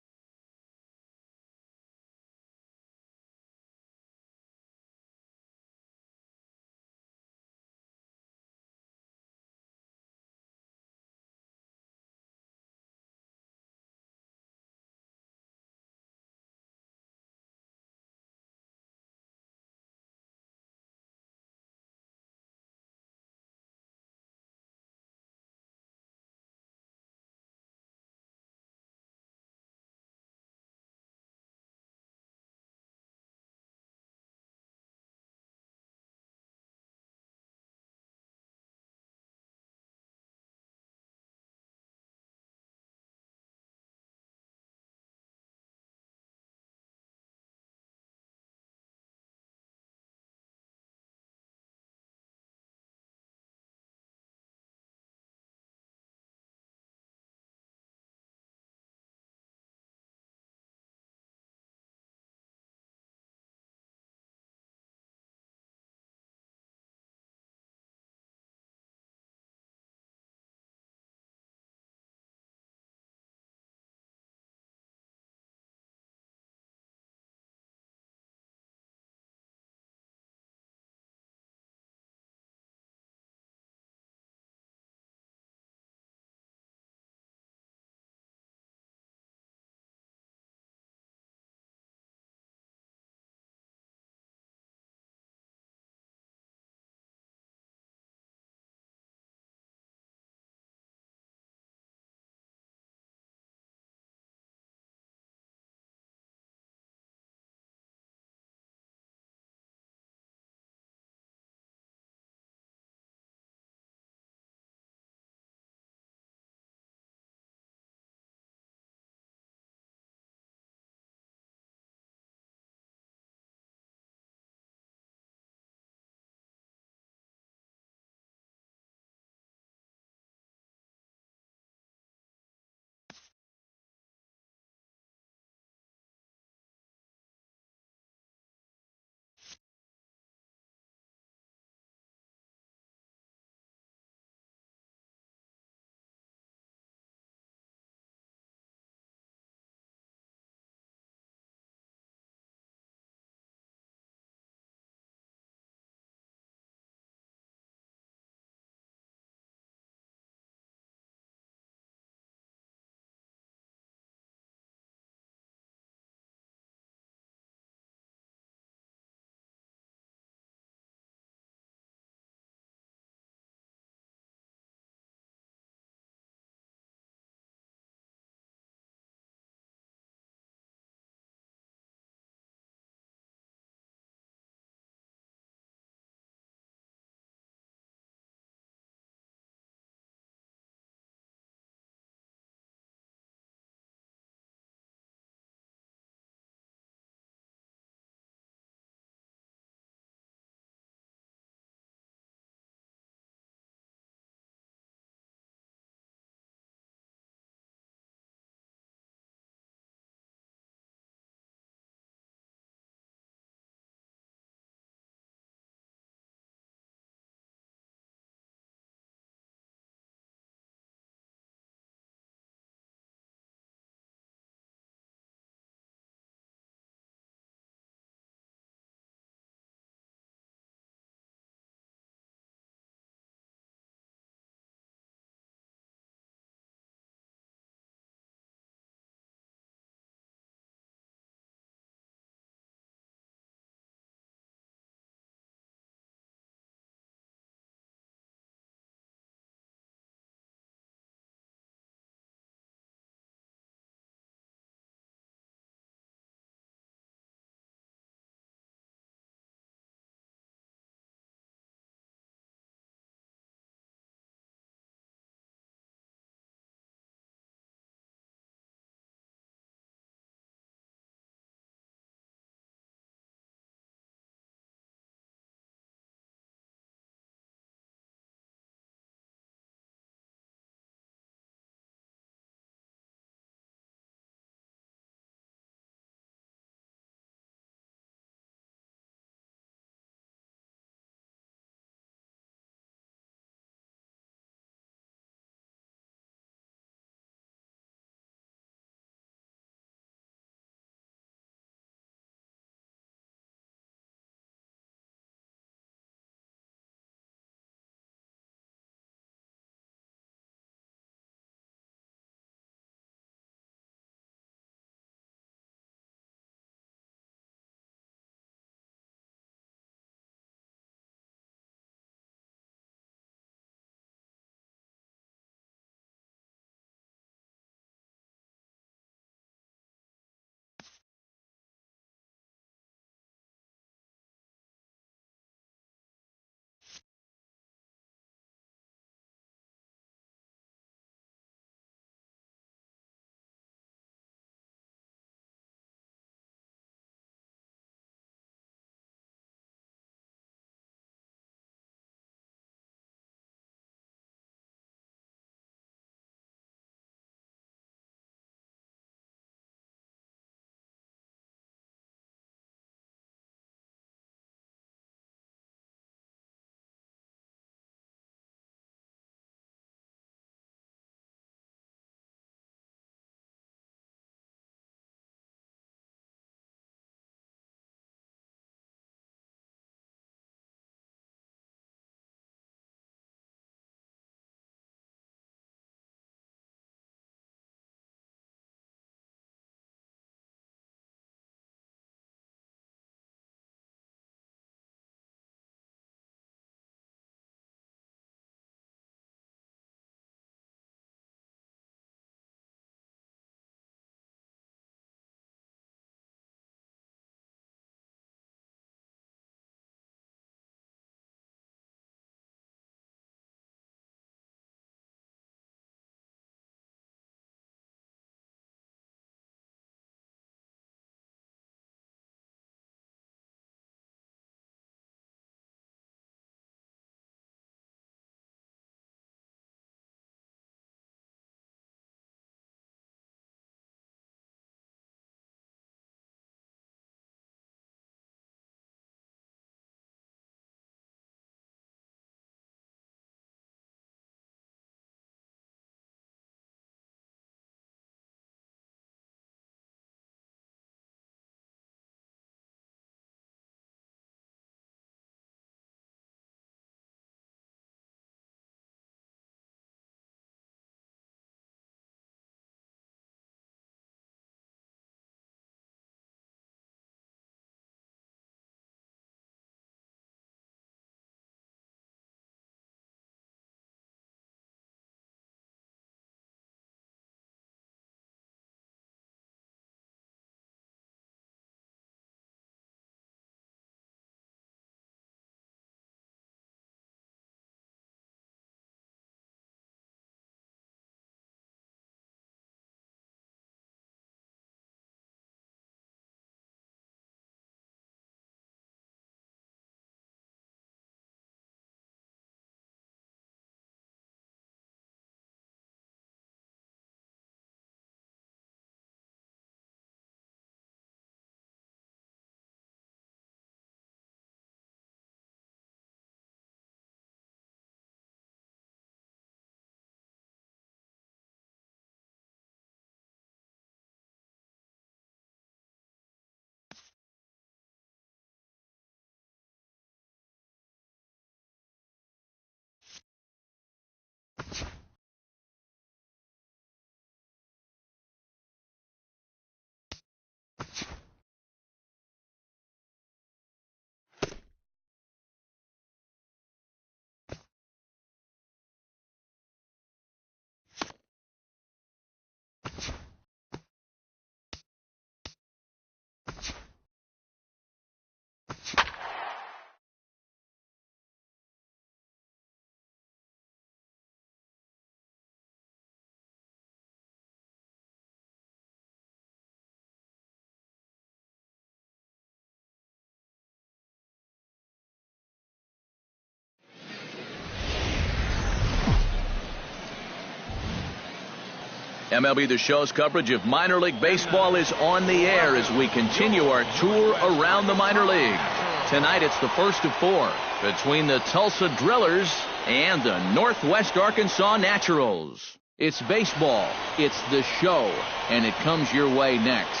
MLB The Show's coverage of minor league baseball is on the air as we continue our tour around the minor league. Tonight it's the first of 4 between the Tulsa Drillers and the Northwest Arkansas Naturals. It's baseball, it's the show, and it comes your way next.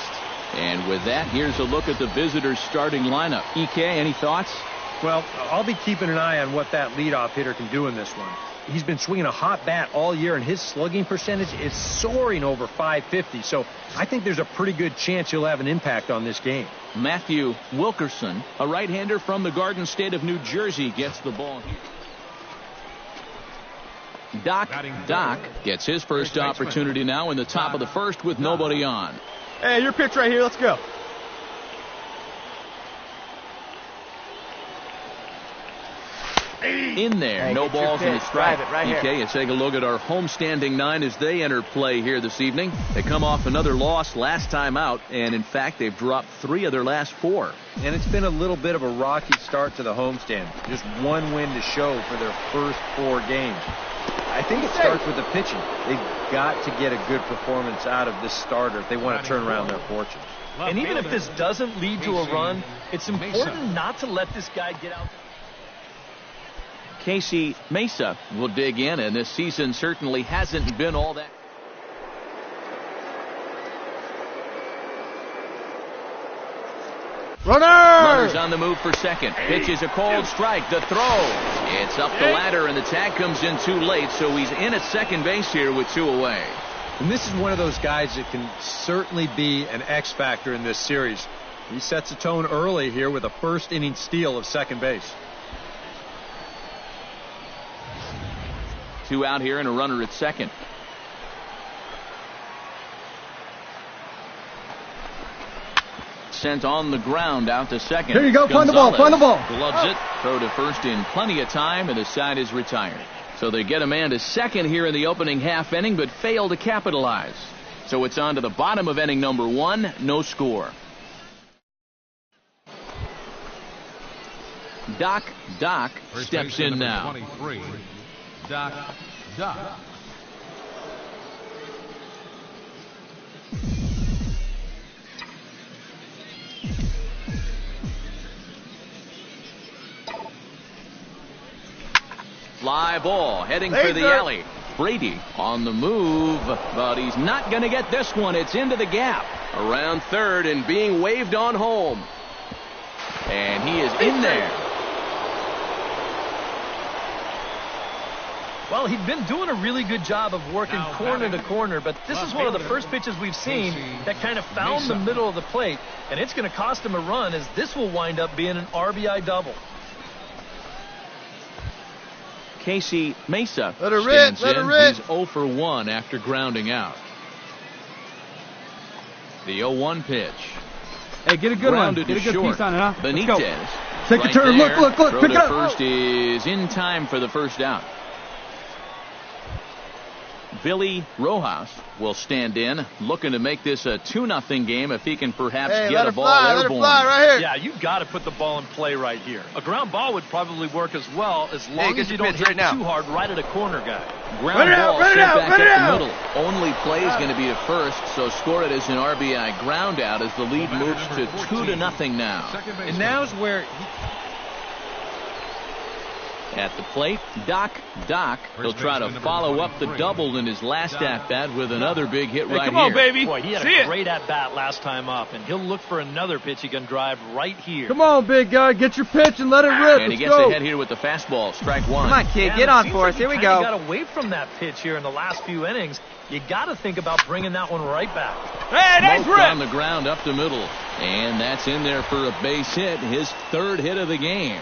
And with that, here's a look at the visitors' starting lineup. EK, any thoughts? Well, I'll be keeping an eye on what that leadoff hitter can do in this one. He's been swinging a hot bat all year, and his slugging percentage is soaring over .550. So I think there's a pretty good chance he'll have an impact on this game. Matthew Wilkerson, a right-hander from the Garden State of New Jersey, gets the ball here. Doc gets his first opportunity now in the top of the first with nobody on. Hey, your pitch right here. Let's go. In there, hey, no balls and a strike. Right EK, you take a look at our homestanding 9 as they enter play here this evening. They come off another loss last time out, and in fact, they've dropped 3 of their last 4. And it's been a little bit of a rocky start to the homestand. Just 1 win to show for their first 4 games. I think it starts with the pitching. They've got to get a good performance out of this starter if they want to turn around their fortunes. And even if this doesn't lead to a run, it's important not to let this guy get out. Casey Mesa will dig in, and this season certainly hasn't been all that. Runners on the move for second. Pitch is a cold strike. The throw. It's up the ladder, and the tag comes in too late, so he's in at second base here with 2 away. And this is one of those guys that can certainly be an X factor in this series. He sets a tone early here with a first inning steal of second base. 2 out here and a runner at second. Sent on the ground out to second. Here you go. Find the ball. Find the ball. Gloves it. Throw to first in plenty of time, and the side is retired. So they get a man to second here in the opening half inning, but fail to capitalize. So it's on to the bottom of inning number 1. No score. Doc steps in now. 23. Doc. Fly ball heading for the alley. Brady on the move, but he's not going to get this one. It's into the gap. Around third and being waved on home. And he is in there. Well, he'd been doing a really good job of working corner to corner, but this is one of the first pitches we've seen that kind of found the middle of the plate, and it's going to cost him a run, as this will wind up being an RBI double. Casey Mesa let her stands rip, let in. her rip. He's 0 for 1 after grounding out. The 0-1 pitch. Hey, get a good one. Grounded Get a to good short. piece on it, huh? Benitez. Take right a turn. there. Look. Throw Pick to it up. first is in time for the first out. Billy Rojas will stand in, looking to make this a 2-0 game if he can perhaps get a ball airborne. Let it fly right here. Yeah, you've got to put the ball in play right here. A ground ball would probably work as well, as long as you don't hit too hard right at a corner guy. Ground ball sent back up the middle. Only play is going to be to first, so score it as an RBI ground out as the lead moves to 2-0 now. And now's where At the plate, Doc. He'll try to follow up the double in his last at-bat with another big hit right Come on, here. baby. Boy, he had a great at-bat last time up, and he'll look for another pitch he can drive right here. Come on, big guy. Get your pitch and let it rip. And he Let's gets go. ahead here with the fastball. Strike 1. Come on, kid. Yeah, Get it on seems for us. like Here we he kinda go. got away from that pitch here in the last few innings. You got to think about bringing that one right back. Hey, nice Both on rip. the ground up the middle. And that's in there for a base hit, his 3rd hit of the game.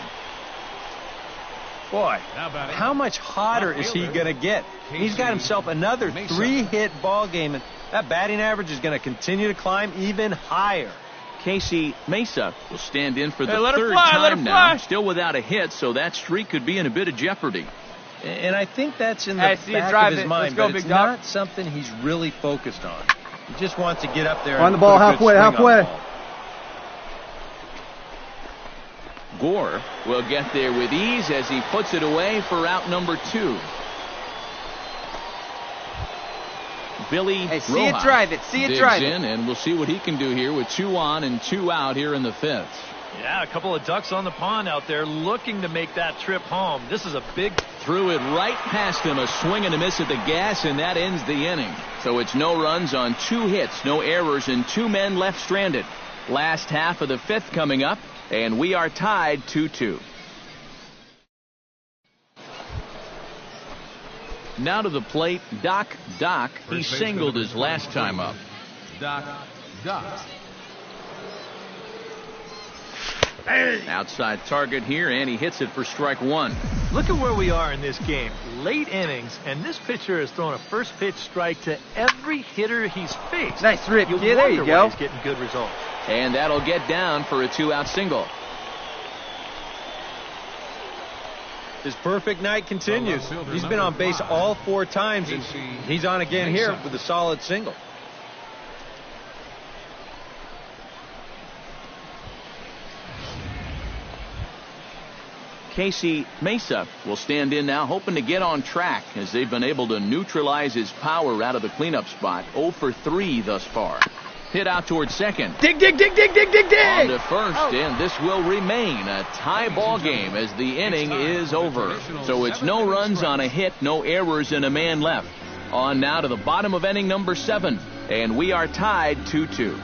Boy, how much hotter is he going to get? He's got himself another 3-hit ball game, and that batting average is going to continue to climb even higher. Casey Mesa will stand in for the let her 3rd fly, let her time now. fly. Still without a hit, so that streak could be in a bit of jeopardy. And I think that's in the Hey, see you back drive of his it. mind, Let's go, but it's big dog. not something he's really focused on. He just wants to get up there Find and the ball put a good halfway, swing on the halfway. ball. Gore will get there with ease as he puts it away for out number 2. Billy Hey, see Rojas it, drive it. See it, digs drive in, it. and we'll see what he can do here with 2 on and 2 out here in the 5th. Yeah, a couple of ducks on the pond out there looking to make that trip home. This is a big... Threw it right past him, a swing and a miss at the gas, and that ends the inning. So it's no runs on 2 hits, no errors, and 2 men left stranded. Last half of the 5th coming up, and we are tied 2-2. Now to the plate, Doc. He singled his last time up. Doc. Outside target here, and he hits it for strike 1. Look at where we are in this game. Late innings, and this pitcher has thrown a first pitch strike to every hitter he's faced. Nice rip, You kid. There you wonder go. why he's getting good results. And that'll get down for a 2-out single. His perfect night continues. He's been on base all 4 times, and he's on again here with a solid single. Casey Mesa will stand in now, hoping to get on track as they've been able to neutralize his power out of the cleanup spot. 0 for 3 thus far. Hit out towards second. Dig. On to first, and this will remain a tie ball game as the inning is over. So it's no runs on a hit, no errors, and a man left. On now to the bottom of inning number 7, and we are tied 2-2.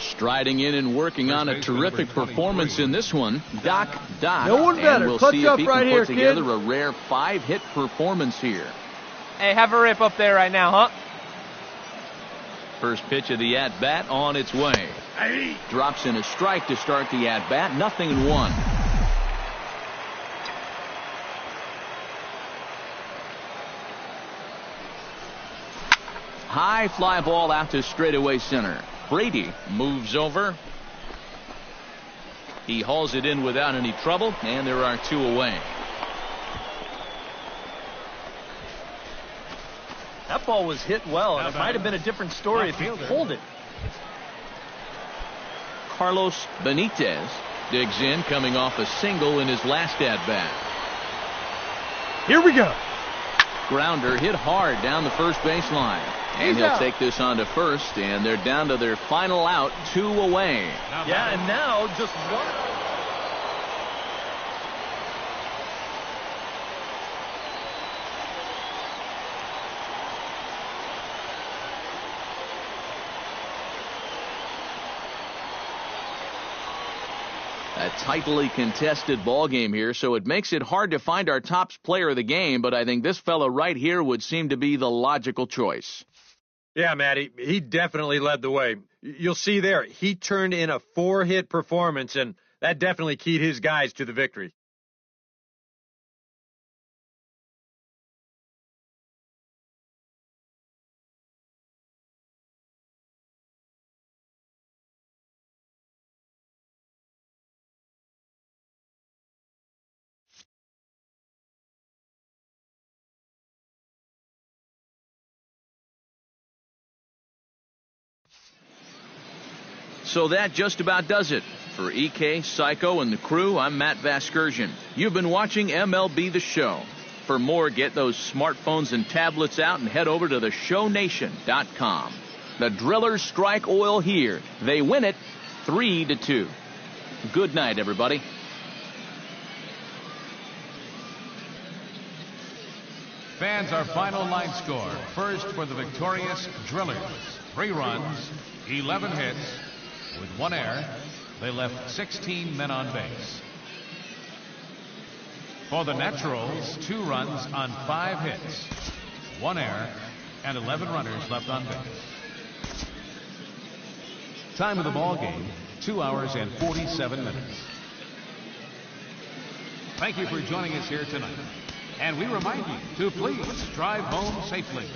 Striding in and working on a terrific performance in this one, Doc. No one better. And we'll Clutch see up if he right can here, put together kid. a rare 5-hit performance here. Hey, have a rip up there right now, huh? First pitch of the at-bat on its way. Drops in a strike to start the at-bat. 0-1. High fly ball out to straightaway center. Brady moves over. He hauls it in without any trouble, and there are 2 away. That ball was hit well, and it might have been a different story if he pulled it. Carlos Benitez digs in, coming off a single in his last at-bat. Here we go. Grounder hit hard down the first baseline. And he'll take this on to first, and they're down to their final out, 2 away. Yeah, and now just 1. A tightly contested ball game here, so it makes it hard to find our top player of the game, but I think this fella right here would seem to be the logical choice. Yeah, Matty, he definitely led the way. You'll see there, he turned in a 4-hit performance, and that definitely keyed his guys to the victory. So that just about does it. For EK, Psycho, and the crew, I'm Matt Vasgersian. You've been watching MLB The Show. For more, get those smartphones and tablets out and head over to theshownation.com. The Drillers strike oil here. They win it 3-2. Good night, everybody. Fans, our final line score. First for the victorious Drillers. 3 runs, 11 hits. With 1 error, they left 16 men on base. For the Naturals, 2 runs on 5 hits, 1 error, and 11 runners left on base. Time of the ball game, 2 hours and 47 minutes. Thank you for joining us here tonight. And we remind you to please drive home safely.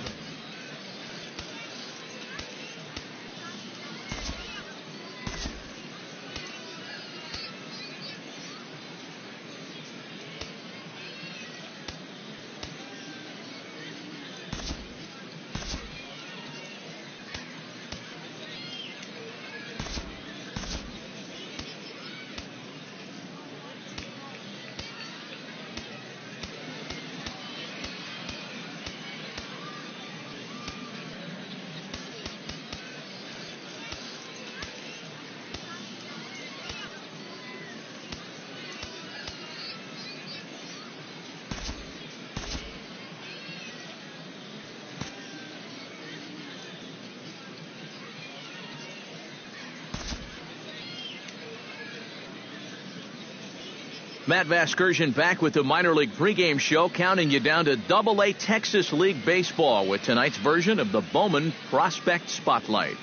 Matt Vasgersian back with the minor league pregame show, counting you down to Double-A Texas League Baseball with tonight's version of the Bowman Prospect Spotlight.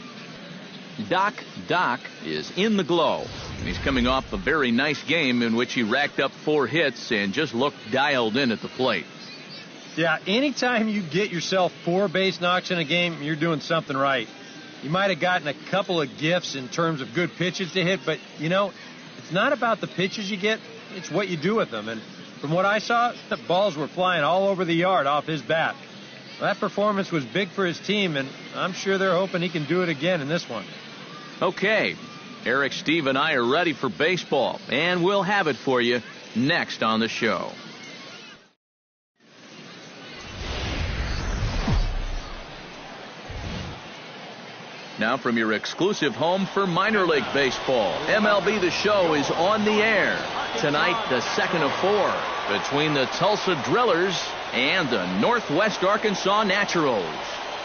Doc is in the glow. He's coming off a very nice game in which he racked up 4 hits and just looked dialed in at the plate. Yeah, anytime you get yourself 4 base knocks in a game, you're doing something right. You might have gotten a couple of gifts in terms of good pitches to hit, but, you know, it's not about the pitches you get, it's what you do with them. And from what I saw, the balls were flying all over the yard off his bat. That performance was big for his team, and I'm sure they're hoping he can do it again in this one. Okay, Eric, Steve, and I are ready for baseball, and we'll have it for you next on the show. Now from your exclusive home for minor league baseball, MLB The Show is on the air. Tonight, the second of 4 between the Tulsa Drillers and the Northwest Arkansas Naturals.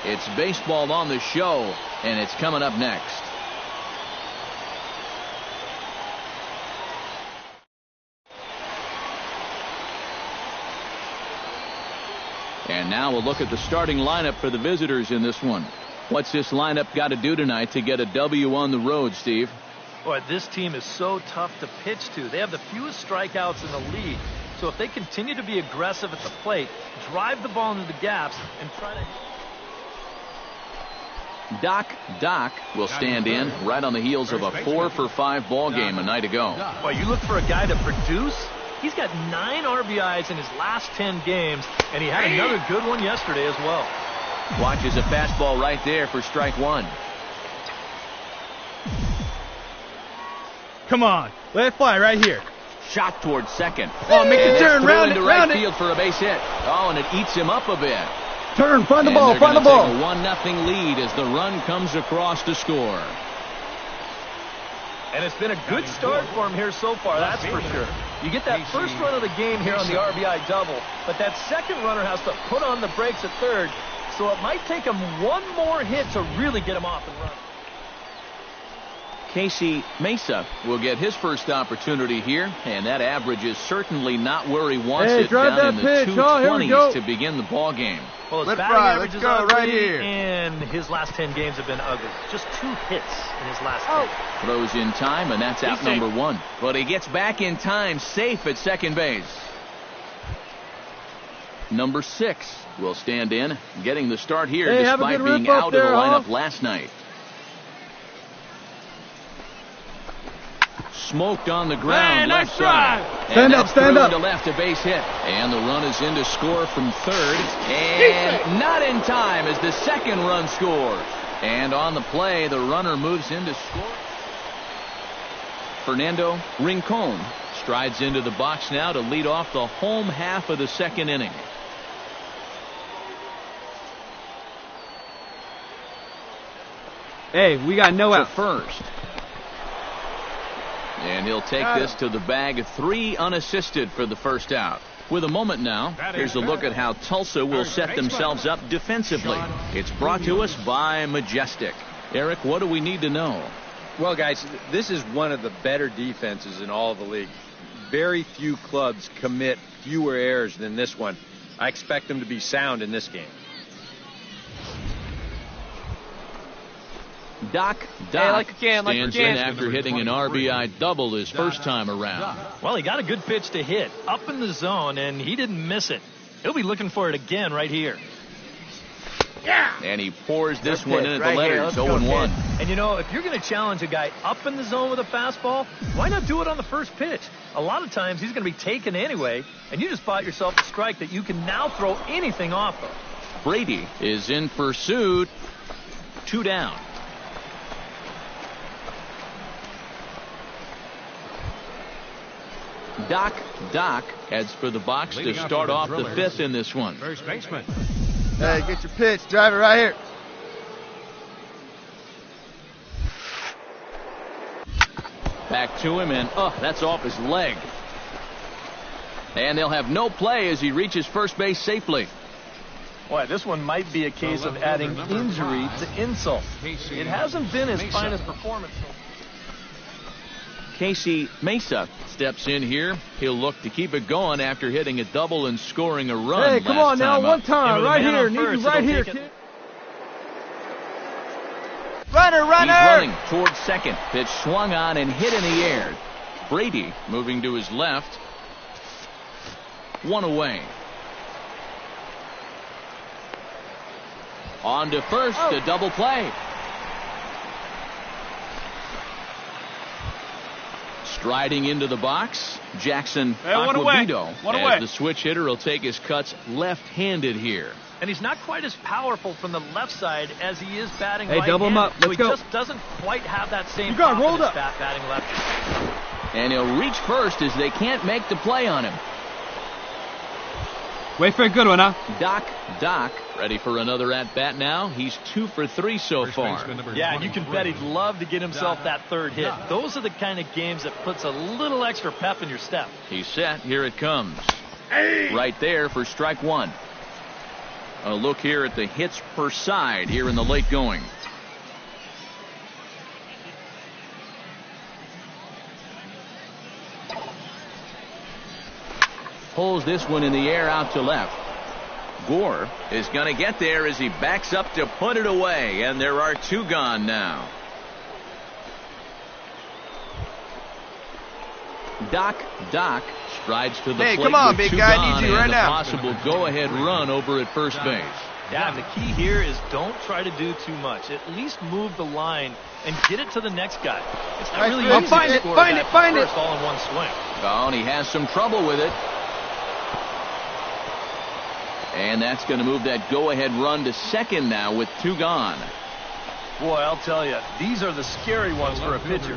It's baseball on the show, and it's coming up next. And now we'll look at the starting lineup for the visitors in this one. What's this lineup got to do tonight to get a W on the road, Steve? Boy, this team is so tough to pitch to. They have the fewest strikeouts in the league. So if they continue to be aggressive at the plate, drive the ball into the gaps, and try to... Doc will stand in right on the heels of a 4-for-5 ball game a night ago. Boy, you look for a guy to produce. He's got 9 RBIs in his last 10 games, and he had another good one yesterday as well. Watches a fastball right there for strike 1. Come on, let it fly right here. Shot towards second. Oh, make the turn, round it, into round right it. field for a base hit. Oh, and it eats him up a bit. Turn, find the And ball, they're find the gonna ball. take a 1-0 lead as the run comes across to score. And it's been a good start for him here so far, that's for sure. You get that first run of the game here on the RBI double, but that second runner has to put on the brakes at third, so it might take him 1 more hit to really get him off and run. Casey Mesa will get his first opportunity here, and that average is certainly not where he wants it, drive down in that the pitch. Oh, here we 220s go. to begin the ball game. Well, his Let's batting ride. average Let's is go ugly, right here. and his last 10 games have been ugly. Just 2 hits in his last 10. Throws in time, and that's out He's safe. number 1. But he gets back in time, safe at second base. Number 6 will stand in, getting the start here Hey, have a despite good being rip up out there, of the lineup huh? last night. Smoked on the ground, Hey, left nice side. drive. And Stand up, that's stand through up. to left, a base hit. And the run is in to score from third. And not in time as the second run scores. And on the play, the runner moves in to score. Fernando Rincon strides into the box now to lead off the home half of the second inning. Hey, we got no To out. first. And he'll take this to the bag. 3 unassisted for the first out. With a moment now, here's a look at how Tulsa will set themselves up defensively. It's brought to us by Majestic. Eric, what do we need to know? Well, guys, this is one of the better defenses in all of the league. Very few clubs commit fewer errors than this one. I expect them to be sound in this game. Doc like again, like stands again. in after hitting an RBI double his first time around. Well, he got a good pitch to hit up in the zone, and he didn't miss it. He'll be looking for it again right here. And he pours this Good one pitch, in at right the here. letters, Let's go, 0-1. And, you know, if you're going to challenge a guy up in the zone with a fastball, why not do it on the first pitch? A lot of times he's going to be taken anyway, and you just bought yourself a strike that you can now throw anything off of. Brady is in pursuit. 2 down. Doc heads for the box to start off the 5th in this one. First baseman. Hey, get your pitch. Drive it right here. Back to him, and that's off his leg. And they'll have no play as he reaches first base safely. Boy, this one might be a case of adding injury to insult. It hasn't been his finest performance. Casey Mesa steps in here. He'll look to keep it going after hitting a double and scoring a run. Hey, come on now, one time, right here. Need you right here, kid. Runner! He's running towards second. Pitch swung on and hit in the air. Brady moving to his left. One away. On to first, a double play. Striding into the box, Jackson Aquavito. As the switch hitter will take his cuts left-handed here. And he's not quite as powerful from the left side as he is batting right-handed. Hey, double him up. Let's go. He just doesn't quite have that same rolled up. batting left. And he'll reach first as they can't make the play on him. Wait for a good one, huh? Doc, ready for another at-bat now. He's 2 for 3 so far. Yeah, and you can bet he'd love to get himself that third hit. Those are the kind of games that puts a little extra pep in your step. He's set. Here it comes. Right there for strike one. A look here at the hits per side here in the late going. Pulls this one in the air out to left. Gore is going to get there as he backs up to put it away, and there are 2 gone now. Doc strides to the plate. Come on, with big 2 guy, gone need you right and now. a possible go-ahead run over at first base. Yeah, and the key here is don't try to do too much. At least move the line and get it to the next guy. It's not really easy to score find it. all in one swing. Oh, and he has some trouble with it. And that's going to move that go-ahead run to second now with 2 gone. Boy, I'll tell you, these are the scary ones for a pitcher.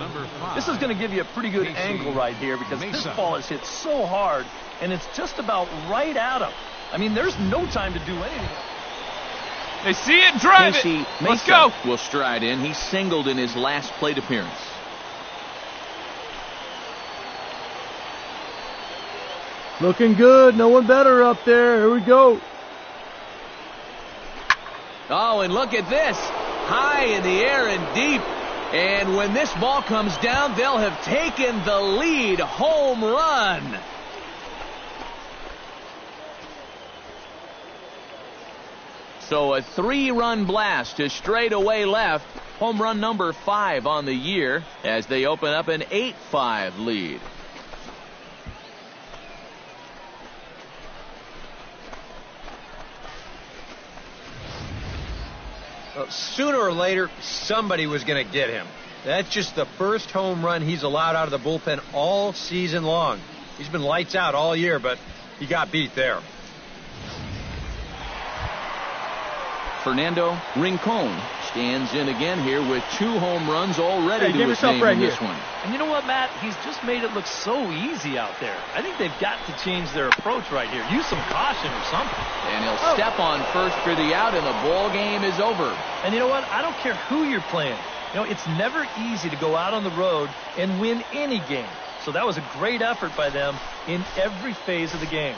This is going to give you a pretty good angle right here because this ball is hit so hard, and it's just about right at him. I mean, there's no time to do anything. They see it, drive Casey it. Mesa Let's go. will stride in. He singled in his last plate appearance. Looking good. No one better up there. Here we go. Oh, and look at this. High in the air and deep. And when this ball comes down, they'll have taken the lead. Home run. So a 3-run blast to straightaway left. Home run number 5 on the year as they open up an 8-5 lead. Sooner or later, somebody was going to get him. That's just the first home run he's allowed out of the bullpen all season long. He's been lights out all year, but he got beat there. Fernando Rincon stands in again here with 2 home runs already to his name in this one. And you know what, Matt? He's just made it look so easy out there. I think they've got to change their approach right here. Use some caution or something. And he'll step on first for the out, and the ball game is over. And you know what? I don't care who you're playing. You know, it's never easy to go out on the road and win any game. So that was a great effort by them in every phase of the game.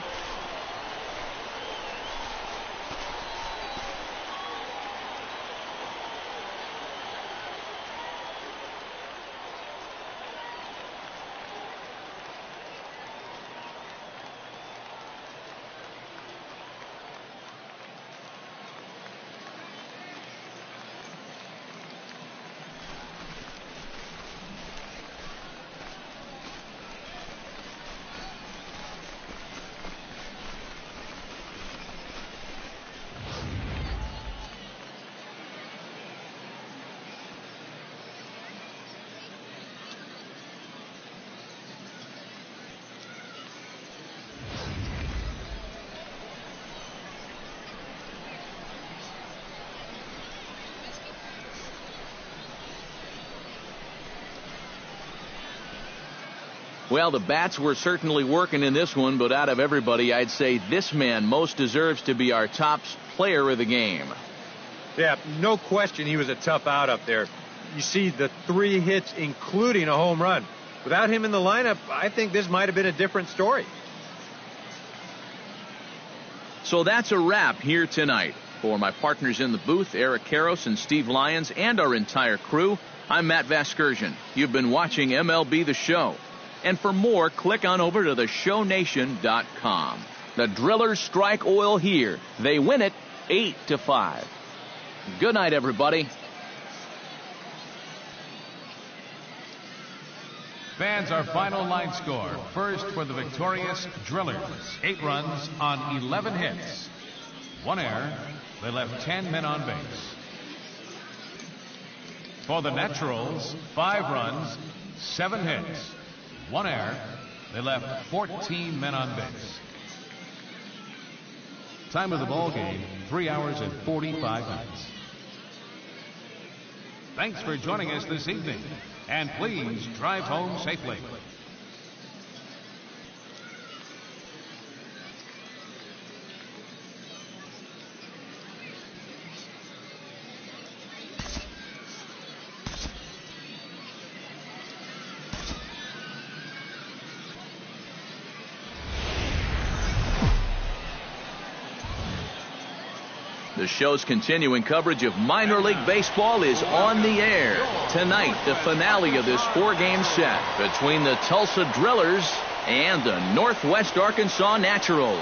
Well, the bats were certainly working in this one, but out of everybody, I'd say this man most deserves to be our top player of the game. Yeah, no question he was a tough out up there. You see the 3 hits, including a home run. Without him in the lineup, I think this might have been a different story. So that's a wrap here tonight. For my partners in the booth, Eric Karros and Steve Lyons, and our entire crew, I'm Matt Vasgersian. You've been watching MLB The Show. And for more, click on over to theshownation.com. The Drillers strike oil here. They win it 8-5. Good night, everybody. Fans, our final line score. First for the victorious Drillers. 8 runs on 11 hits. 1 error. They left 10 men on base. For the Naturals, 5 runs, 7 hits. 1 error. They left 14 men on base. Time of the ball game, 3 hours and 45 minutes. Thanks for joining us this evening. And please drive home safely. The show's continuing coverage of minor league baseball is on the air. Tonight, the finale of this 4-game set between the Tulsa Drillers and the Northwest Arkansas Naturals.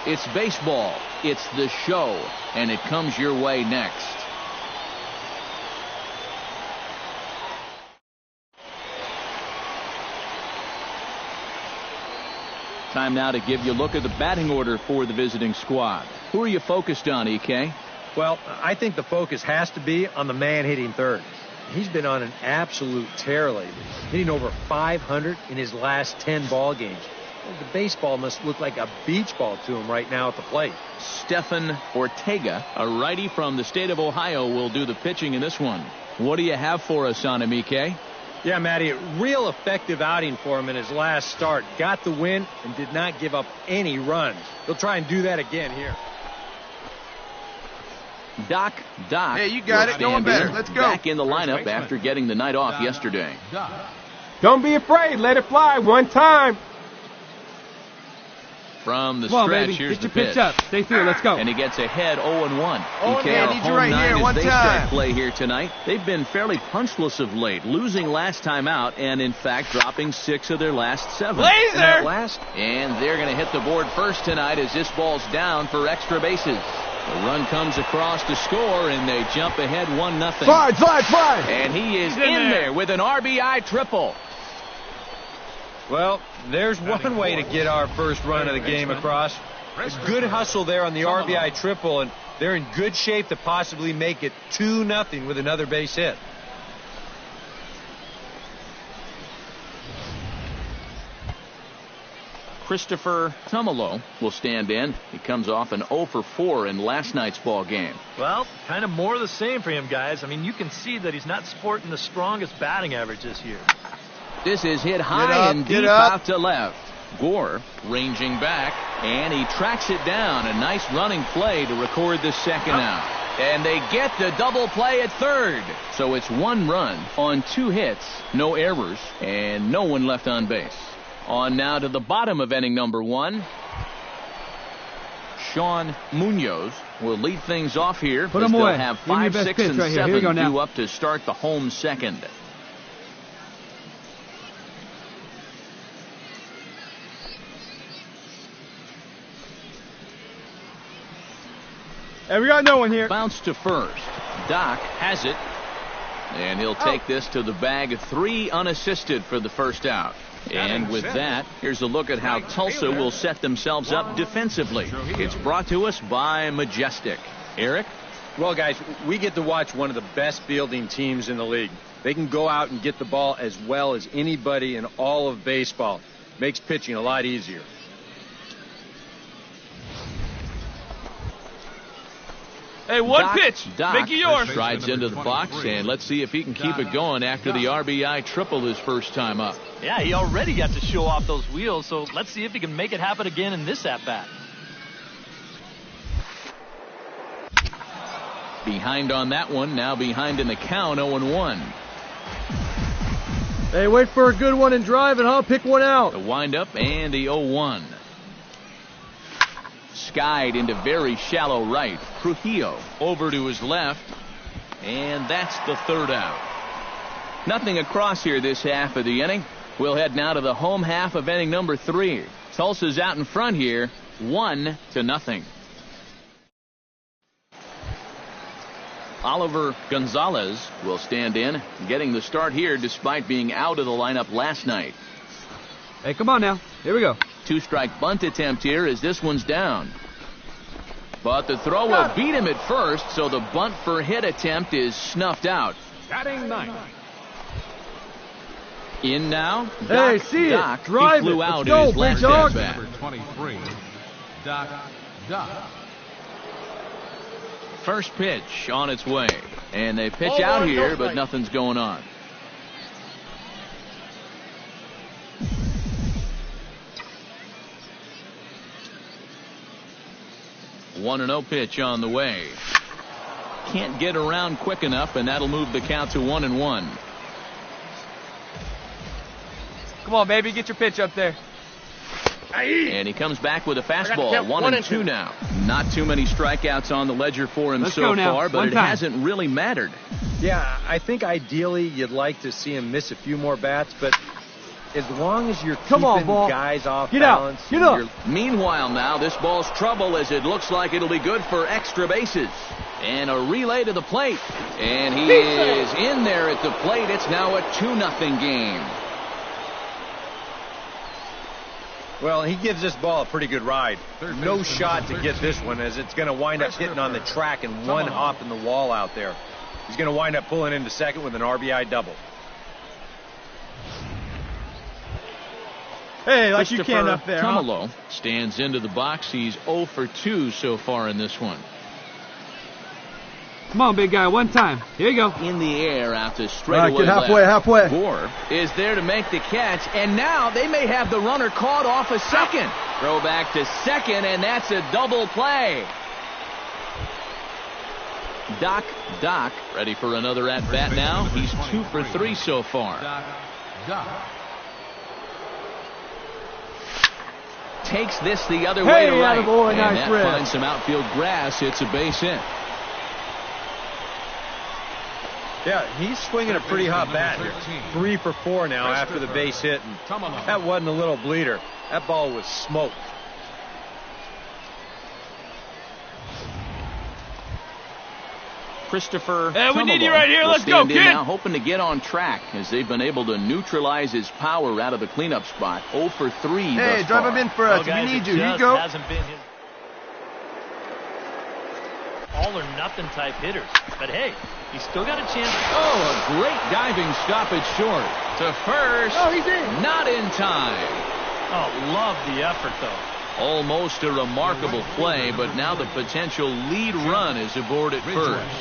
It's baseball, it's the show, and it comes your way next. Time now to give you a look at the batting order for the visiting squad. Who are you focused on, EK? Well, I think the focus has to be on the man hitting third. He's been on an absolute tear lately, hitting over 500 in his last 10 ball games. The baseball must look like a beach ball to him right now at the plate. Stephan Ortega, a righty from the state of Ohio, will do the pitching in this one. What do you have for us on him, EK? Yeah, Matty, a real effective outing for him in his last start. Got the win and did not give up any runs. He'll try and do that again here. Doc. Hey, you got it. No one better. Let's go. Back in the lineup after getting the night off yesterday. Don't be afraid. Let it fly one time. From the Come on, stretch, baby. here's Get the your pitch. pitch up. Stay through. Let's go. And he gets ahead 0-1. EK, I need you right here. As One they time. start play here tonight. They've been fairly punchless of late, losing last time out and, in fact, dropping 6 of their last 7. Laser! And they're going to hit the board first tonight as this ball's down for extra bases. The run comes across to score, and they jump ahead 1-0. Slide. And he is in there with an RBI triple. Well, there's one way to get our first run of the game across. A good hustle there on the RBI triple, and they're in good shape to possibly make it 2-0 with another base hit. Christopher Tumalo will stand in. He comes off an 0-for-4 in last night's ball game. Well, kind of more of the same for him, guys. I mean, you can see that he's not sporting the strongest batting average this year. This is hit high and deep out to left. Gore ranging back, and he tracks it down. A nice running play to record the second out. And they get the double play at third. So it's 1 run on 2 hits, no errors, and no one left on base. On now to the bottom of inning number 1. Sean Munoz will lead things off here. Put him they'll away. have Give me your 5, best 6, pitch and right here. 7 Here you go now. due up to start the home second. Hey, we got no one here. Bounce to first. Doc has it. And he'll take this to the bag. 3 unassisted for the first out. And with that, here's a look at how Tulsa will set themselves up defensively. It's brought to us by Majestic. Eric? Well, guys, we get to watch one of the best fielding teams in the league. They can go out and get the ball as well as anybody in all of baseball. Makes pitching a lot easier. Hey, one Doc, pitch. Doc Make it yours. strides into the box, and let's see if he can keep it going after the RBI triple his first time up. Yeah, he already got to show off those wheels, so let's see if he can make it happen again in this at-bat. Behind on that one, now behind in the count, 0-1. Hey, wait for a good one and drive it, huh? Pick one out. The windup and the 0-1. Skied into very shallow right. Trujillo over to his left. And that's the third out. Nothing across here this half of the inning. We'll head now to the home half of inning number 3. Tulsa's out in front here, 1-0. Oliver Gonzalez will stand in, getting the start here despite being out of the lineup last night. Hey, come on now. Here we go. 2-strike bunt attempt here as this one's down. But the throw will beat him at first, so the bunt for hit attempt is snuffed out. Batting 9th. In now, Hey, Doc. see Doc. it. Drive He flew it. out Let's go, in his big last dog. at-bat. Number 23, Doc. First pitch on its way. And they pitch out here, but nothing's going on. One 1-0 pitch on the way. Can't get around quick enough, and that'll move the count to 1-1. Come on, baby, get your pitch up there. And he comes back with a fastball. 1-2 now. Not too many strikeouts on the ledger for him so far, but it hasn't really mattered. Yeah, I think ideally you'd like to see him miss a few more bats, but as long as you're keeping guys off balance. Get up. Meanwhile now, this ball's trouble as it looks like it'll be good for extra bases. And a relay to the plate. And he is in there at the plate. It's now a 2-0 game. Well, he gives this ball a pretty good ride. No shot to get this one, as it's going to wind up hitting on the track and one hop in the wall out there. He's going to wind up pulling into second with an RBI double. Hey, like you can up there. Tumalo stands into the box. He's 0 for 2 so far in this one. Come on, big guy, one time. Here you go. In the air out to straightaway get left. halfway. Gore is there to make the catch, and now they may have the runner caught off a second. Throw back to second, and that's a double play. Doc ready for another at-bat now. He's 2 for 3 so far. Doc. Takes this the other way to right. Attaboy, and nice that rip. finds some outfield grass. It's a base hit. Yeah, he's swinging a pretty hot bat here. 3 for 4 now after the base hit. And that wasn't a little bleeder. That ball was smoked. Christopher we need you right here. Let's go, kid. Now, hoping to get on track as they've been able to neutralize his power out of the cleanup spot. 0 for 3 Hey, thus drive far. him in for us. Guys, We need it you. Here you just go. hasn't been his all-or-nothing type hitters. But, hey, he's still got a chance. Oh, a great diving stoppage short. To first. Oh, he's in. Not in time. Oh, love the effort, though. Almost a remarkable play, but now the potential lead run is aboard at first.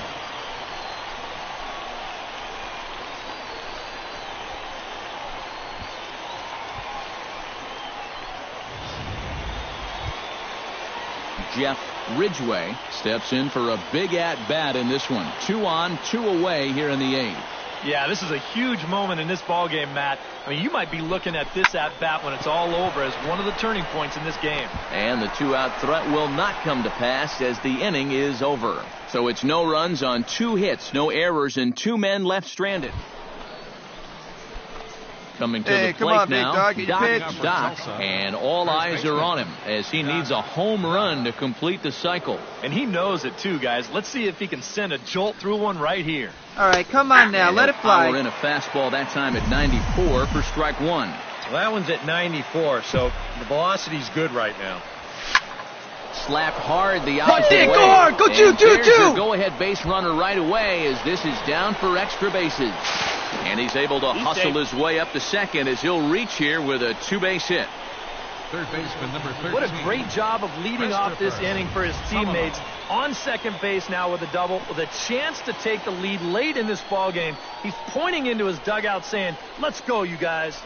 Jeff Ridgway steps in for a big at-bat in this one. 2 on, 2 away here in the 8th. Yeah, this is a huge moment in this ball game, Matt. I mean, you might be looking at this at-bat when it's all over as one of the turning points in this game. And the 2-out threat will not come to pass as the inning is over. So it's no runs on 2 hits, no errors, and 2 men left stranded. Coming to the come plate on, big now, dog, get your pitch. Doc, and all eyes are on him as he needs a home run to complete the cycle. And he knows it, too, guys. Let's see if he can send a jolt through one right here. All right, come on now. Let it fly. Power in a fastball that time at 94 for strike 1. Well, that one's at 94, so the velocity's good right now. Slapped hard the opposite Dick, way. go hard. Go, And choo, choo, there's choo. your go-ahead base runner right away as this is down for extra bases. And he's able to hustle his way up to second as he'll reach here with a 2-base hit. Third baseman number 13. What a great job of leading off this inning for his teammates. On second base now with a double, with a chance to take the lead late in this ball game. He's pointing into his dugout saying, let's go, you guys.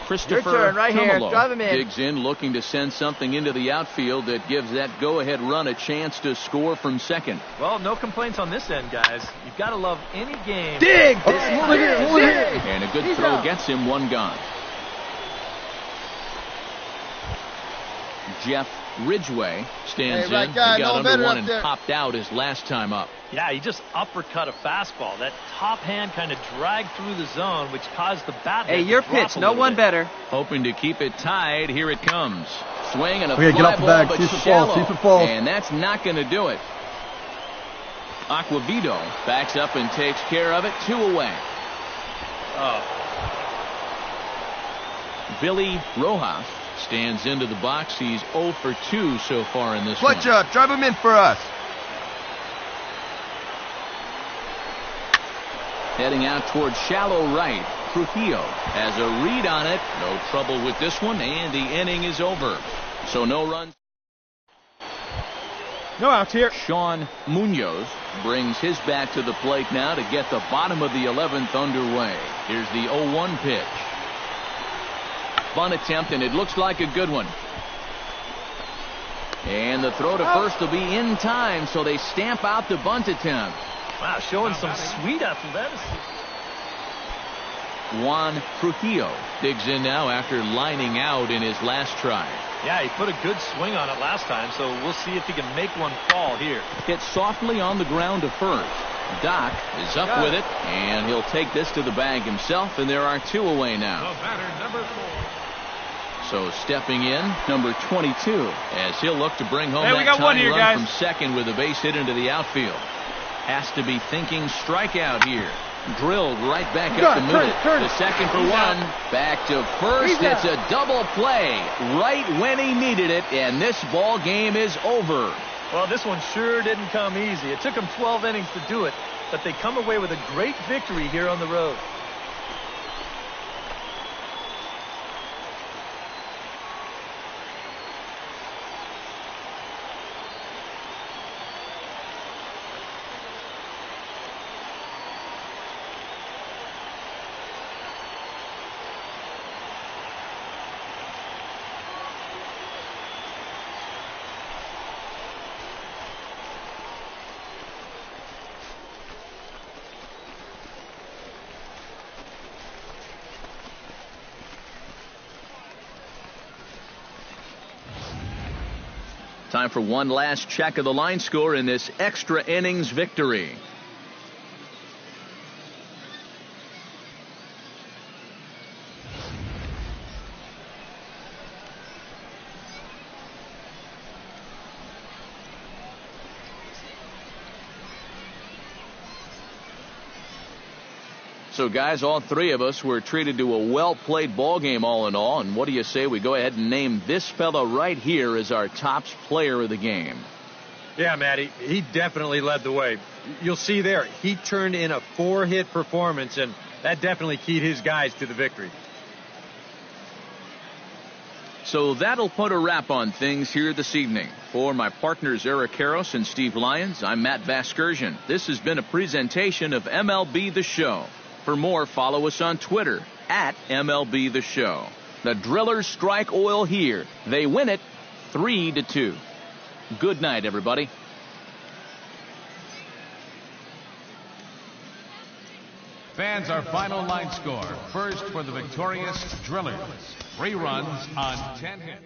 Christopher Your turn right here. Tumalo Drive him in. digs in, looking to send something into the outfield that gives that go-ahead run a chance to score from second. Well, no complaints on this end, guys. You've got to love any game. Dig. And a good throw gets him 1 gone. Jeff Ridgway stands right in. guy, He got no under better one up and there. popped out his last time up. Yeah, he just uppercut a fastball. That top hand kind of dragged through the zone, which caused the bat. Hey, to your drop pitch. a No little one bit. better. Hoping to keep it tied. Here it comes. Swing and a Okay, fly get off the ball, bag. but See if it falls, shallow. see if it falls. And that's not going to do it. Aquavito backs up and takes care of it. 2 away. Oh, Billy Rojas stands into the box. He's 0 for 2 so far in this Fletcher, one. drive him in for us. Heading out towards shallow right. Trujillo has a read on it. No trouble with this one, and the inning is over. So no runs. No outs here. Sean Munoz brings his bat to the plate now to get the bottom of the 11th underway. Here's the 0-1 pitch. Bunt attempt, and it looks like a good one. And the throw to first will be in time, so they stamp out the bunt attempt. wow, showing some sweet athleticism. Juan Trujillo digs in now after lining out in his last try. Yeah, he put a good swing on it last time, so we'll see if he can make one fall here. Hit softly on the ground to first. Doc is up with it, and he'll take this to the bag himself, and there are 2 away now. The batter, number 4. So stepping in, number 22, as he'll look to bring home Hey, we that got one tying here, run guys. from second with a base hit into the outfield. Has to be thinking strikeout here. Drilled right back up the middle. The second for one. Back to first. It's a double play right when he needed it, and this ball game is over. Well, this one sure didn't come easy. It took them 12 innings to do it, but they come away with a great victory here on the road. Time for one last check of the line score in this extra innings victory. So, guys, all 3 of us were treated to a well-played ball game all in all. And what do you say we go ahead and name this fella right here as our tops player of the game? Yeah, Matty, he definitely led the way. You'll see there, he turned in a 4-hit performance, and that definitely keyed his guys to the victory. So that'll put a wrap on things here this evening. For my partners Eric Karros and Steve Lyons, I'm Matt Vasgersian. This has been a presentation of MLB The Show. For more, follow us on Twitter at MLB The Show. The Drillers strike oil here. They win it 3-2. Good night, everybody. Fans, our final line score. First for the victorious Drillers. 3 runs on 10 hits.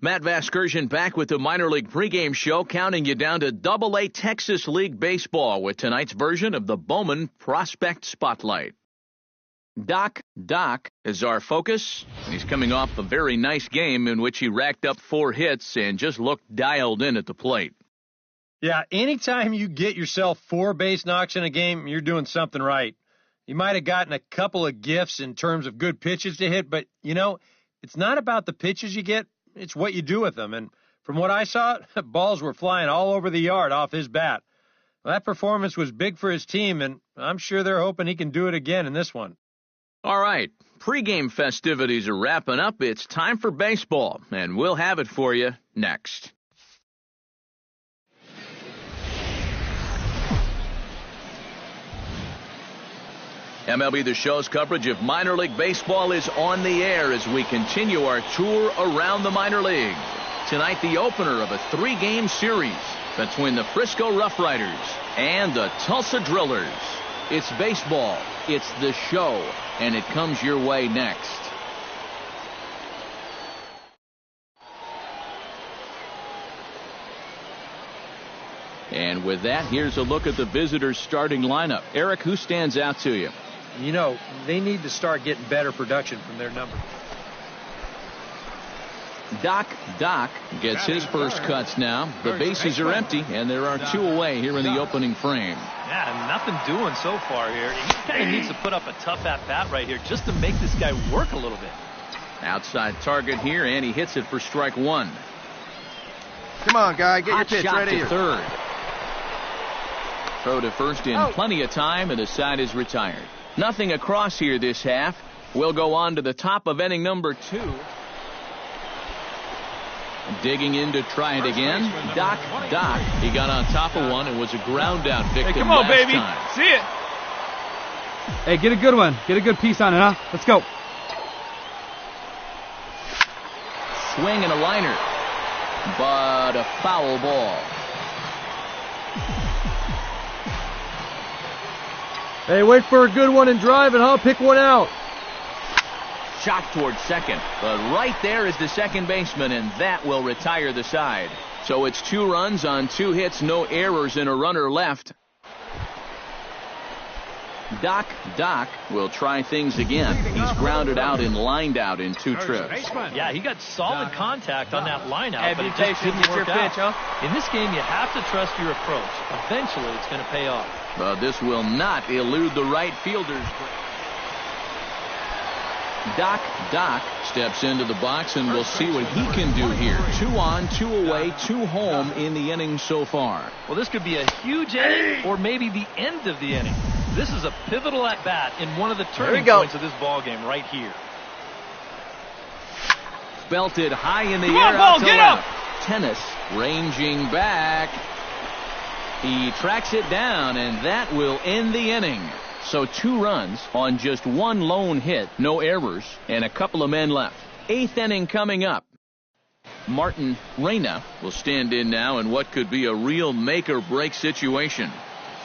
Matt Vasgersian back with the minor league pregame show, counting you down to Double-A Texas League Baseball with tonight's version of the Bowman Prospect Spotlight. Doc is our focus. He's coming off a very nice game in which he racked up 4 hits and just looked dialed in at the plate. Yeah, anytime you get yourself 4 base knocks in a game, you're doing something right. You might have gotten a couple of gifts in terms of good pitches to hit, but, it's not about the pitches you get. It's what you do with them. And from what I saw, balls were flying all over the yard off his bat. Well, that performance was big for his team, and I'm sure they're hoping he can do it again in this one. All right, pregame festivities are wrapping up. It's time for baseball, and we'll have it for you next. MLB The Show's coverage of minor league baseball is on the air as we continue our tour around the minor league. Tonight, the opener of a 3-game series between the Frisco Rough Riders and the Tulsa Drillers. It's baseball, it's the show, and it comes your way next. And with that, here's a look at the visitors' starting lineup. Eric, who stands out to you? They need to start getting better production from their number. Doc gets his first cuts now. The bases are empty, and there are 2 away here in the opening frame. Yeah, nothing doing so far here. He kind of needs to put up a tough at-bat right here just to make this guy work a little bit. Outside target here, and he hits it for strike 1. Come on, guy, get Hot your pitch shot right to here. Third. Throw to first in plenty of time, and the side is retired. Nothing across here this half. We'll go on to the top of inning number 2. Digging in to try it again. Doc. He got on top of one and was a ground out victim. Hey, come on, last baby. time. See it. Hey, get a good one. Get a good piece on it, huh? Let's go. Swing and a liner. But a foul ball. Hey, wait for a good one and drive it, huh? Pick one out. Shot towards second. But right there is the second baseman, and that will retire the side. So it's 2 runs on 2 hits, no errors, and a runner left. Doc will try things again. He's grounded out and lined out in 2 trips. Yeah, he got solid contact on that line out, but it just didn't work out. In this game, you have to trust your approach. Eventually, it's going to pay off. But this will not elude the right fielders. Doc steps into the box, and we'll see what he can do here. 2 on, 2 away, 2 home in the inning so far. Well, this could be a huge inning or maybe the end of the inning. This is a pivotal at-bat in one of the turning points of this ball game right here. Belted high in the Come air. on, ball, out to get left. up. Tennis ranging back. He tracks it down, and that will end the inning. So 2 runs on just 1 lone hit, no errors, and a couple of men left. 8th inning coming up. Martin Reyna will stand in now in what could be a real make-or-break situation.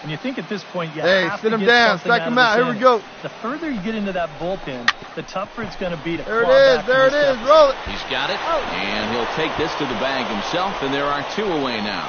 When you think at this point, you Hey, have sit to him get down, something strike out him of out. this Here we inning. go. The further you get into that bullpen, the tougher it's going to be to There it claw is, back there it from is. this Roll it. He's got it, and he'll take this to the bag himself, and there are 2 away now.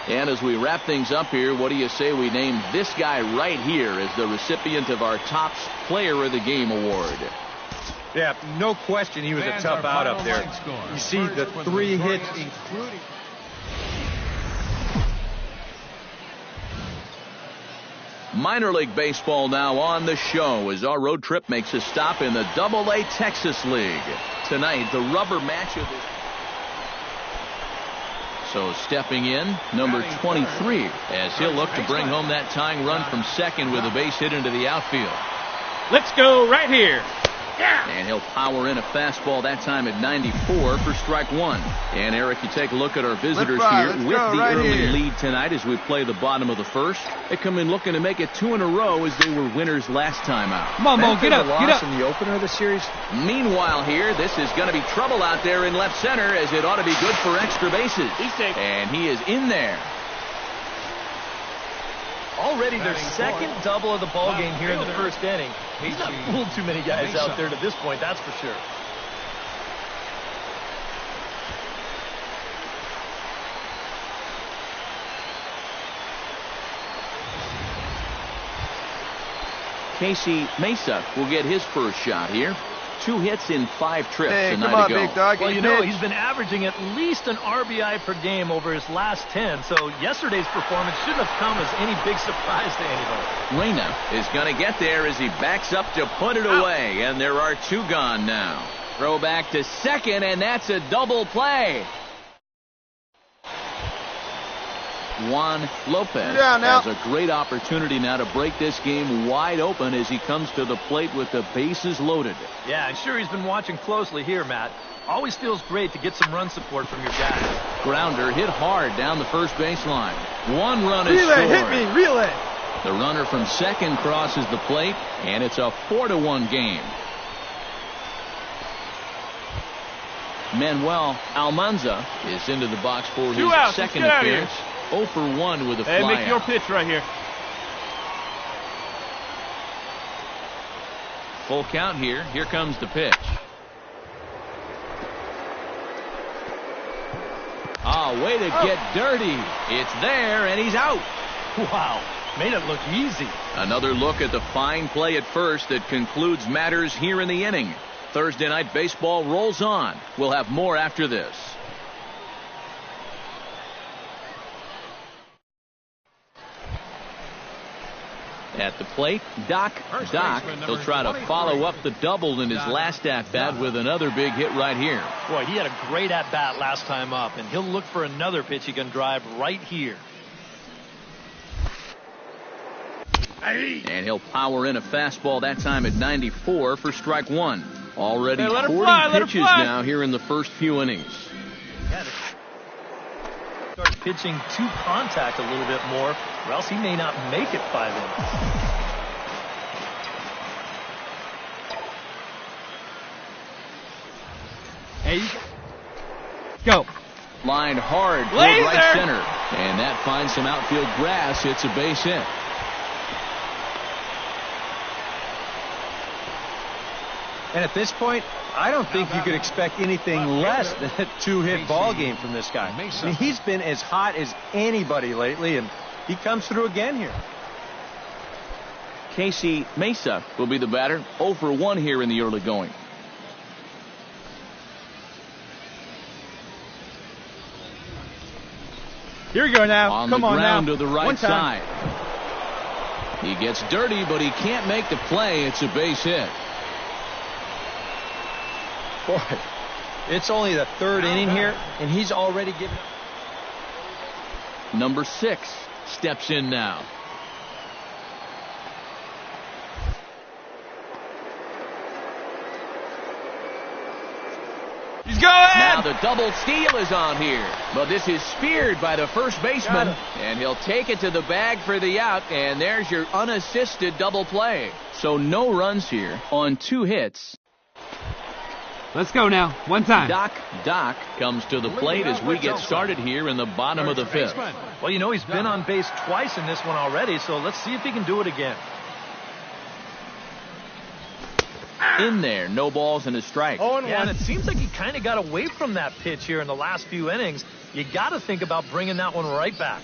And as we wrap things up here, what do you say we name this guy right here as the recipient of our top Player of the Game award? Yeah, no question he was a tough out up there. You see the 3 hits, including... Minor League Baseball now on the show as our road trip makes a stop in the Double-A Texas League. Tonight, the rubber match of this. So stepping in, number 23, as he'll look to bring home that tying run from second with a base hit into the outfield. Let's go right here. And he'll power in a fastball that time at 94 for strike one. And Eric, you take a look at our visitors here with the early lead tonight as we play the bottom of the first. They come in looking to make it 2 in a row as they were winners last time out. Come on, Mo, get up, get up. In the opener of the series. Meanwhile here, this is going to be trouble out there in left center as it ought to be good for extra bases. And he is in there. Already their second double of the ball game here in the first inning. He's not fooled too many guys out there to this point, that's for sure. Casey Mesa will get his first shot here. 2 hits in 5 trips a Come night on, ago. big dog. Well, you know, he's been averaging at least an RBI per game over his last 10, so yesterday's performance shouldn't have come as any big surprise to anybody. Reyna is going to get there as he backs up to put it away, and there are 2 gone now. Throw back to second, and that's a double play. Juan Lopez has a great opportunity now to break this game wide open as he comes to the plate with the bases loaded. Yeah, I'm sure he's been watching closely here, Matt. Always feels great to get some run support from your guys. Grounder hit hard down the first baseline. 1 run is Relay, scored. hit me, relay. The runner from second crosses the plate, and it's a 4-1 game. Manuel Almanza is into the box for his second appearance. 0 for 1 with a fly. Hey, make your pitch right here. Full count here. Here comes the pitch. Way to get dirty. It's there, and he's out. Wow, made it look easy. Another look at the fine play at first that concludes matters here in the inning. Thursday night baseball rolls on. We'll have more after this. At the plate, Doc. He'll try to follow up the double in his last at-bat with another big hit right here. Boy, he had a great at-bat last time up, and he'll look for another pitch he can drive right here. And he'll power in a fastball that time at 94 for strike one. Already 40 pitches now here in the first few innings. Start pitching to contact a little bit more, or else he may not make it 5 innings. Hey, go. Line hard toward right center. And that finds some outfield grass. It's a base hit. And at this point, I don't think you could expect anything less than a 2-hit ball game from this guy. I mean, he's been as hot as anybody lately, and he comes through again here. Casey Mesa will be the batter. 0 for 1 here in the early going. Here we go now. On Come the on ground now. to the right side. He gets dirty, but he can't make the play. It's a base hit. Boy, it's only the 3rd inning here, and he's already given up. Number 6 steps in now. He's going! Now the double steal is on here, but this is speared by the first baseman, and he'll take it to the bag for the out, and there's your unassisted double play. So no runs here on 2 hits. Let's go now. One time. Doc comes to the plate as we get started here in the bottom of the 5th. Well, you know, he's been on base twice in this one already, so let's see if he can do it again. In there, no balls and a strike. Yeah, and it seems like he kind of got away from that pitch here in the last few innings. You got to think about bringing that one right back.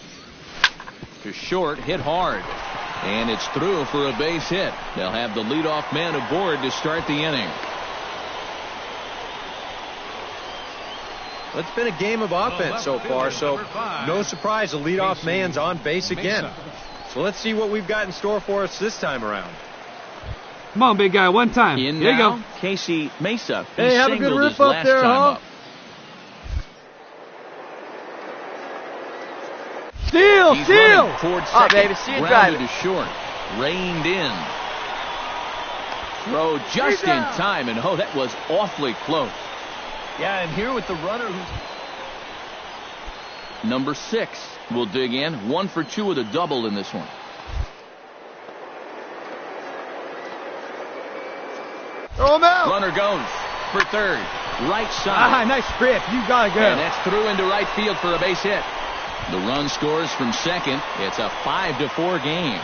To short, hit hard. And it's through for a base hit. They'll have the leadoff man aboard to start the inning. It's been a game of offense so far, so no surprise the leadoff man's on base again. So let's see what we've got in store for us this time around. Come on, big guy, one time. In Here you now, go. Casey Mesa. Hey, have a good riff up there, huh? Steal! Towards second, baby, see you grounded driving. to short, reined in. throw just in time, and oh, that was awfully close. Yeah, and here with the runner who's... Number 6 will dig in. 1 for 2 with a double in this one. Throw him out. Runner goes for third. Right side. Nice grip. You got to go. And that's through into right field for a base hit. The run scores from second. It's a 5-4 game.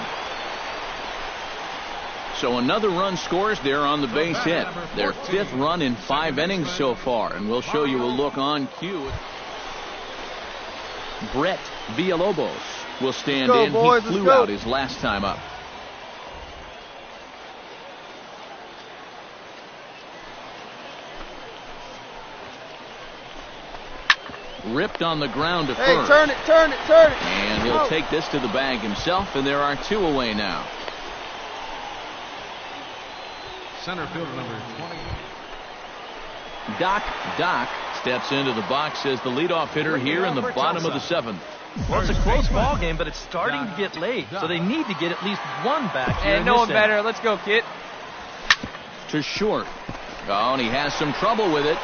So another run scores there on the base hit. Their 5th run in 5 innings so far. And we'll show you a look on cue. Brett Villalobos will stand in. Boys, he flew out his last time up. Ripped on the ground to first. Hey, turn it. And he'll take this to the bag himself, and there are 2 away now. Center fielder number 20. Doc steps into the box as the leadoff hitter here in the bottom of the 7th. Well, it's a close ball game, but it's starting to get late, so they need to get at least one back here. And no one better. Let's go, kid. To short. Oh, and he has some trouble with it.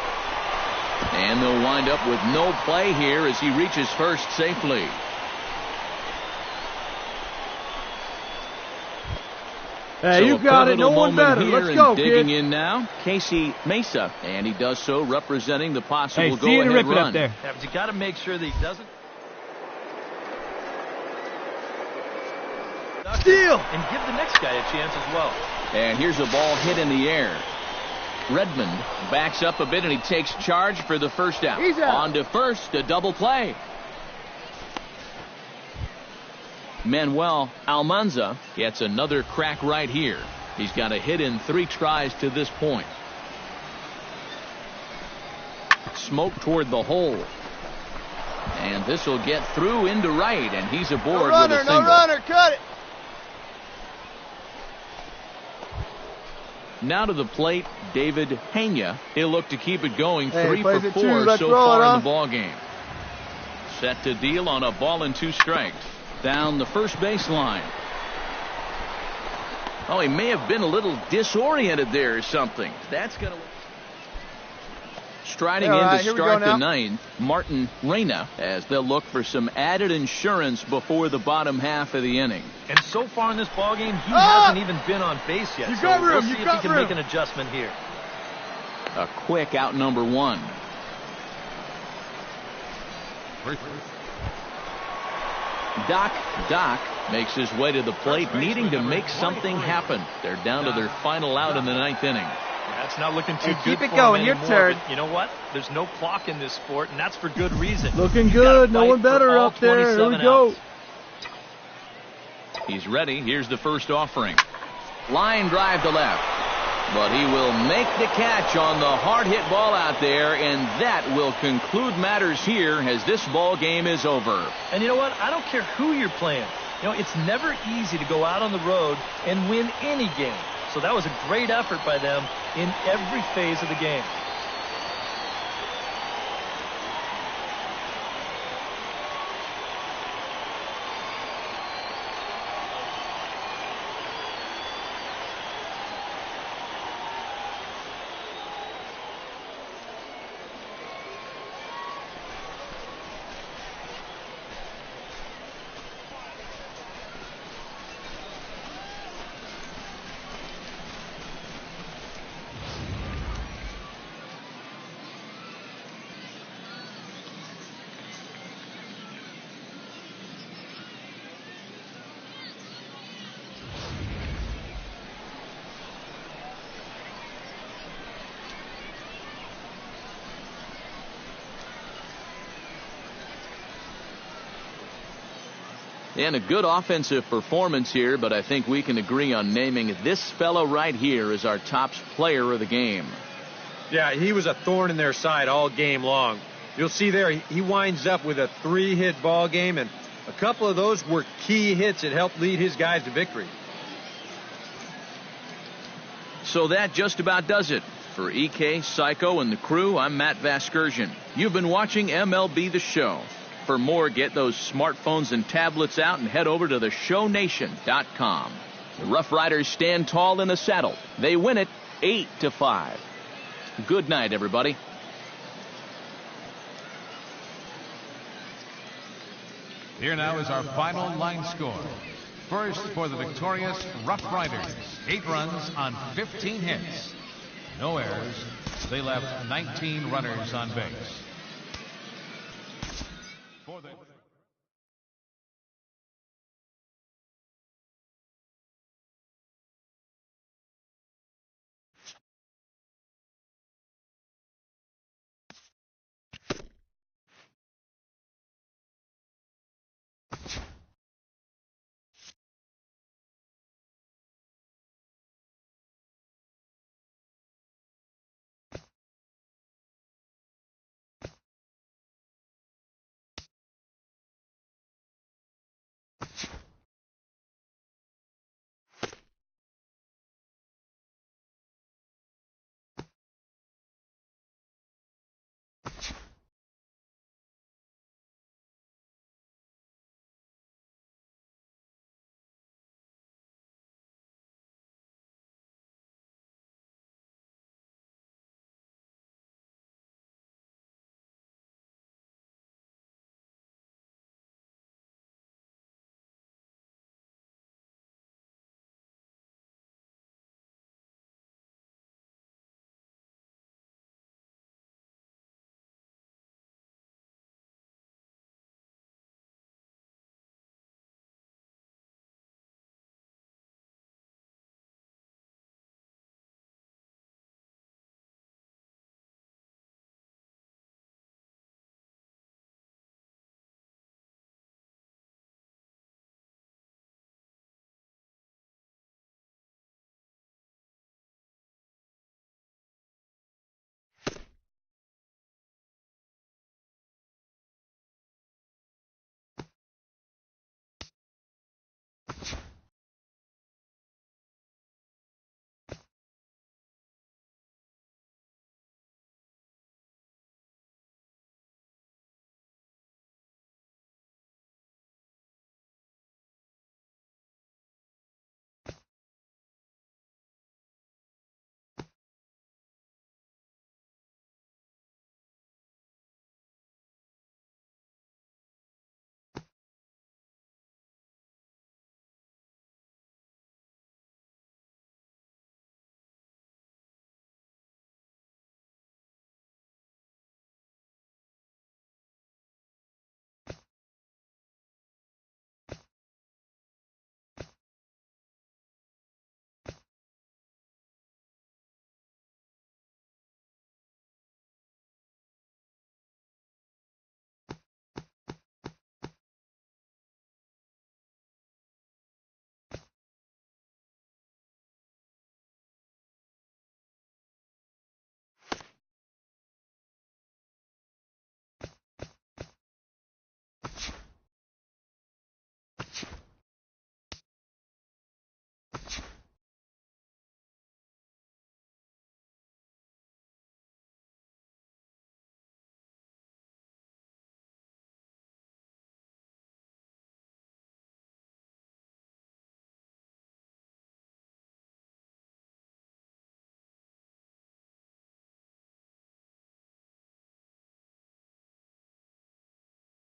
And they'll wind up with no play here as he reaches first safely. Hey, So you got it. No one better. Let's go, digging kid. in now, Casey Mesa, and he does so representing the possible see you go-ahead rip it run. up there. Yeah, but you got to make sure that he doesn't Steal. and give the next guy a chance as well. And here's a ball hit in the air. Redmond backs up a bit and he takes charge for the first out. He's out. On to first, a double play. Manuel Almanza gets another crack right here. He's got a hit in 3 tries to this point. Smoke toward the hole. And this will get through into right, and he's aboard with a single. No runner, cut it. Now to the plate, David Pena. He'll look to keep it going. Hey, 3 plays for it 4 too. Let's so roll far it, huh? in the ball game. Set to deal on a ball and 2 strikes. Down the first baseline. Oh, he may have been a little disoriented there or something. That's going to... Striding in to start the 9th, Martin Reyna, as they'll look for some added insurance before the bottom half of the inning. And so far in this ballgame, he hasn't even been on base yet. You so got room, we'll see you if got he can room. make an adjustment here. A quick out number 1. Doc makes his way to the plate, needing to make something happen. They're down to their final out in the 9th inning. Yeah, it's not looking too Hey, good keep it for going. him Your anymore, turn. but you know what? There's no clock in this sport, and that's for good reason. Looking You've gotta good. No fight one better for all up there. Here we 27 go. outs. He's ready. Here's the first offering. Line drive to left. But he will make the catch on the hard hit ball out there, and that will conclude matters here as this ball game is over. And you know what? I don't care who you're playing. You know, it's never easy to go out on the road and win any game. So that was a great effort by them in every phase of the game. And a good offensive performance here, but I think we can agree on naming this fellow right here as our top player of the game. Yeah, he was a thorn in their side all game long. You'll see there, he winds up with a 3-hit ball game, and a couple of those were key hits that helped lead his guys to victory. So that just about does it. For EK, Psycho, and the crew, I'm Matt Vasgersian. You've been watching MLB The Show. For more, get those smartphones and tablets out and head over to theshownation.com. The Rough Riders stand tall in the saddle. They win it 8-5. Good night, everybody. Here now is our final line score. First for the victorious Rough Riders, 8 runs on 15 hits. No errors. They left 19 runners on base. For the